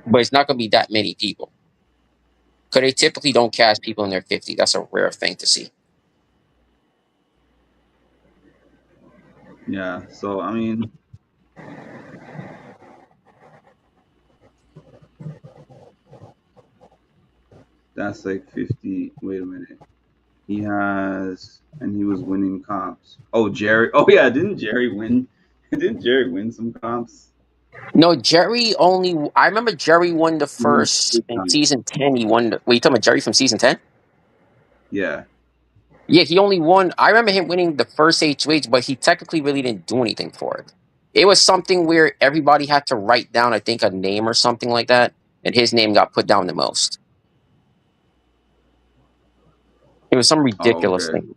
But it's not going to be that many people. Because they typically don't cast people in their 50s. That's a rare thing to see. Yeah, so I mean, that's like 50. Wait a minute. He has, and he was winning comps. Oh, Jerry. Oh, yeah. Didn't Jerry win? Didn't Jerry win some comps? No, Jerry only. I remember Jerry won the He won first big in comps. season 10. He won. Wait, you talking about Jerry from season 10? Yeah. Yeah, he only won. I remember him winning the first HOH, but he technically really didn't do anything for it. It was something where everybody had to write down, I think, a name or something like that, and his name got put down the most. It was some Oh, ridiculous okay. thing.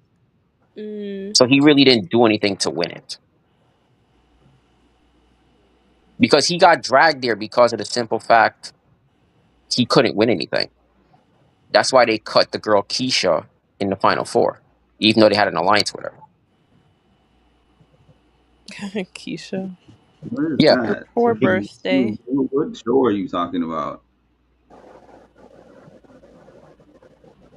Mm. So he really didn't do anything to win it. Because he got dragged there because of the simple fact he couldn't win anything. That's why they cut the girl Keisha in the final four, even though they had an alliance with her. Keisha. What is Yeah, Your that? poor he, birthday. What show are you talking about?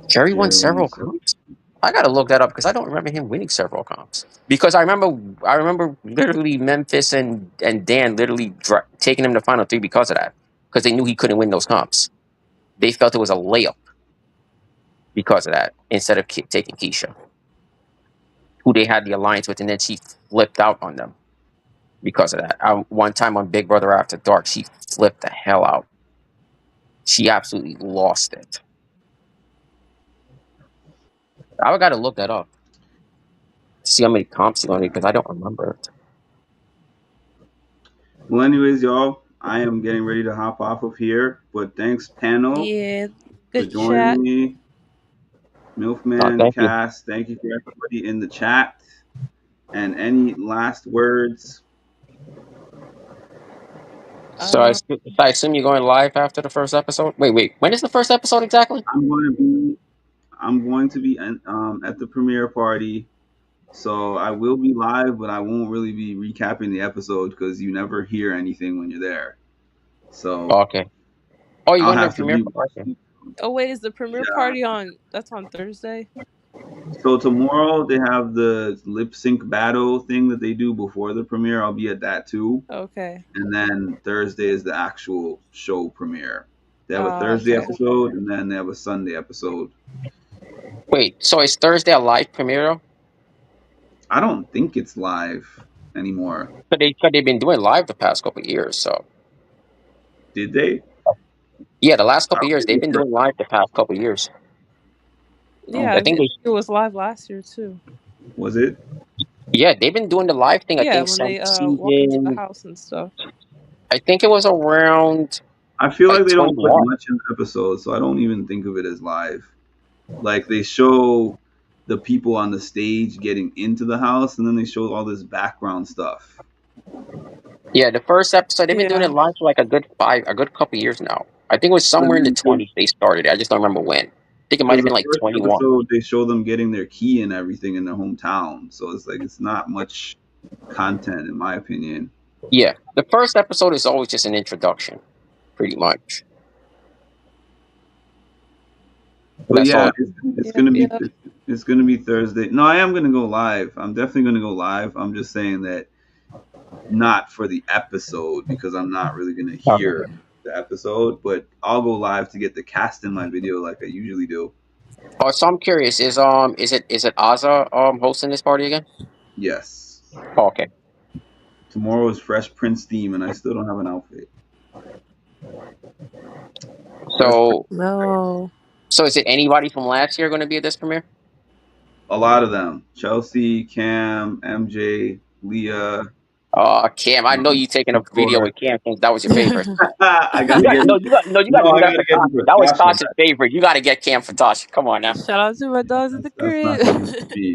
Jerry won Jerry several Wings. comps. I gotta look that up because I don't remember him winning several comps. Because I remember literally Memphis and Dan literally taking him to final three because of that. Because they knew he couldn't win those comps. They felt it was a layup because of that instead of taking Keisha, who they had the alliance with, and then she flipped out on them because of that. One time on Big Brother After Dark, she flipped the hell out. She absolutely lost it. I gotta look that up to see how many comps he won because I don't remember it. Well, anyways, y'all, I am getting ready to hop off of here. But thanks, panel, Yeah, for good joining chat. me. Milfman, Thank you. Cass, thank you for everybody in the chat. And any last words? So I assume you're going live after the first episode. Wait. When is the first episode exactly? I'm going to be at the premiere party. So I will be live, but I won't really be recapping the episode because you never hear anything when you're there. So Okay. Oh, you're I'll going to the have to premiere? rewatch Okay. it. Oh wait, is the premiere Yeah. party on? That's on Thursday. So tomorrow they have the lip sync battle thing that they do before the premiere. I'll be at that too. Okay. And then Thursday is the actual show premiere. They have a Thursday Okay. episode and then they have a Sunday episode. Wait, so is Thursday a live premiere? I don't think it's live anymore. But they've been doing live the past couple of years. So Did they? yeah, the last I couple of don't years think they've it's been doing live the past couple of years. Yeah, I I think think it was live last year too. Was it? they've been doing the live thing. I Yeah, think when since they walk into the season. house and stuff. I think it was around I feel like like they don't put 21. much in the episode, so I don't even think of it as live. Like they show the people on the stage getting into the house and then they show all this background stuff. Yeah, the first episode they've been doing Yeah. it live for like a good couple of years now. I think it was somewhere in the 20s they started. I just don't remember when. I think it might Because have the been like first 21. episode they show them getting their key and everything in their hometown, so it's like it's not much content in my opinion. Yeah, the first episode is always just an introduction, pretty much. But That's all. yeah, it's Yep, gonna be yep. it's gonna be Thursday. No, I am gonna go live. I'm definitely gonna go live. I'm just saying that not for the episode because I'm not really gonna hear the episode, but I'll go live to get the cast in my video like I usually do. Oh, so I'm curious. Is it Azza hosting this party again? Yes. Oh, okay. Tomorrow is Fresh Prince theme, and I still don't have an outfit. So No. is it anybody from last year going to be at this premiere? A lot of them: Chelsea, Cam, MJ, Leah. Cam, I know you taking a video Thor. with Cam since that was your favorite. I You gotta got get no, him. you got no, you got to No, do I that gotta for get him Tasha. for That was Tasha. Tasha's favorite. You got to get Cam for Tasha. Come on now. Shout out to my dogs at the That's crib. not supposed to be.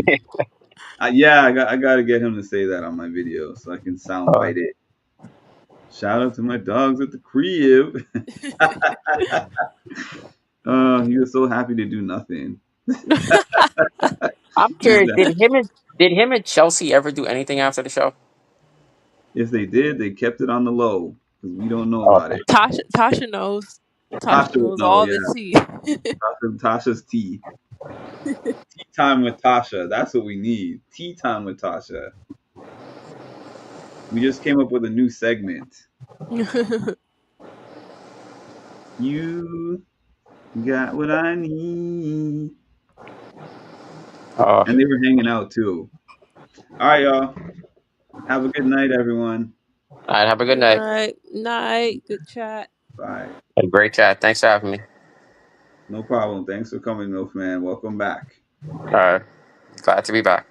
Yeah, I gotta get him to say that on my video so I can soundbite it. Shout out to my dogs at the crib. He was so happy to do nothing. I'm curious. Did him and Chelsea ever do anything after the show? If they did, they kept it on the low because we don't know about it. Tasha knows. Tasha Tasha would knows know, all yeah. the tea. Tasha's tea. Tea time with Tasha. That's what we need. Tea time with Tasha. We just came up with a new segment. You got what I need. And they were hanging out too. All right, y'all. Have a good night, everyone. All right, have a good night. Night. Good chat. Bye. Hey, great chat. Thanks for having me. No problem. Thanks for coming, Milfman. Welcome back. All right, glad to be back.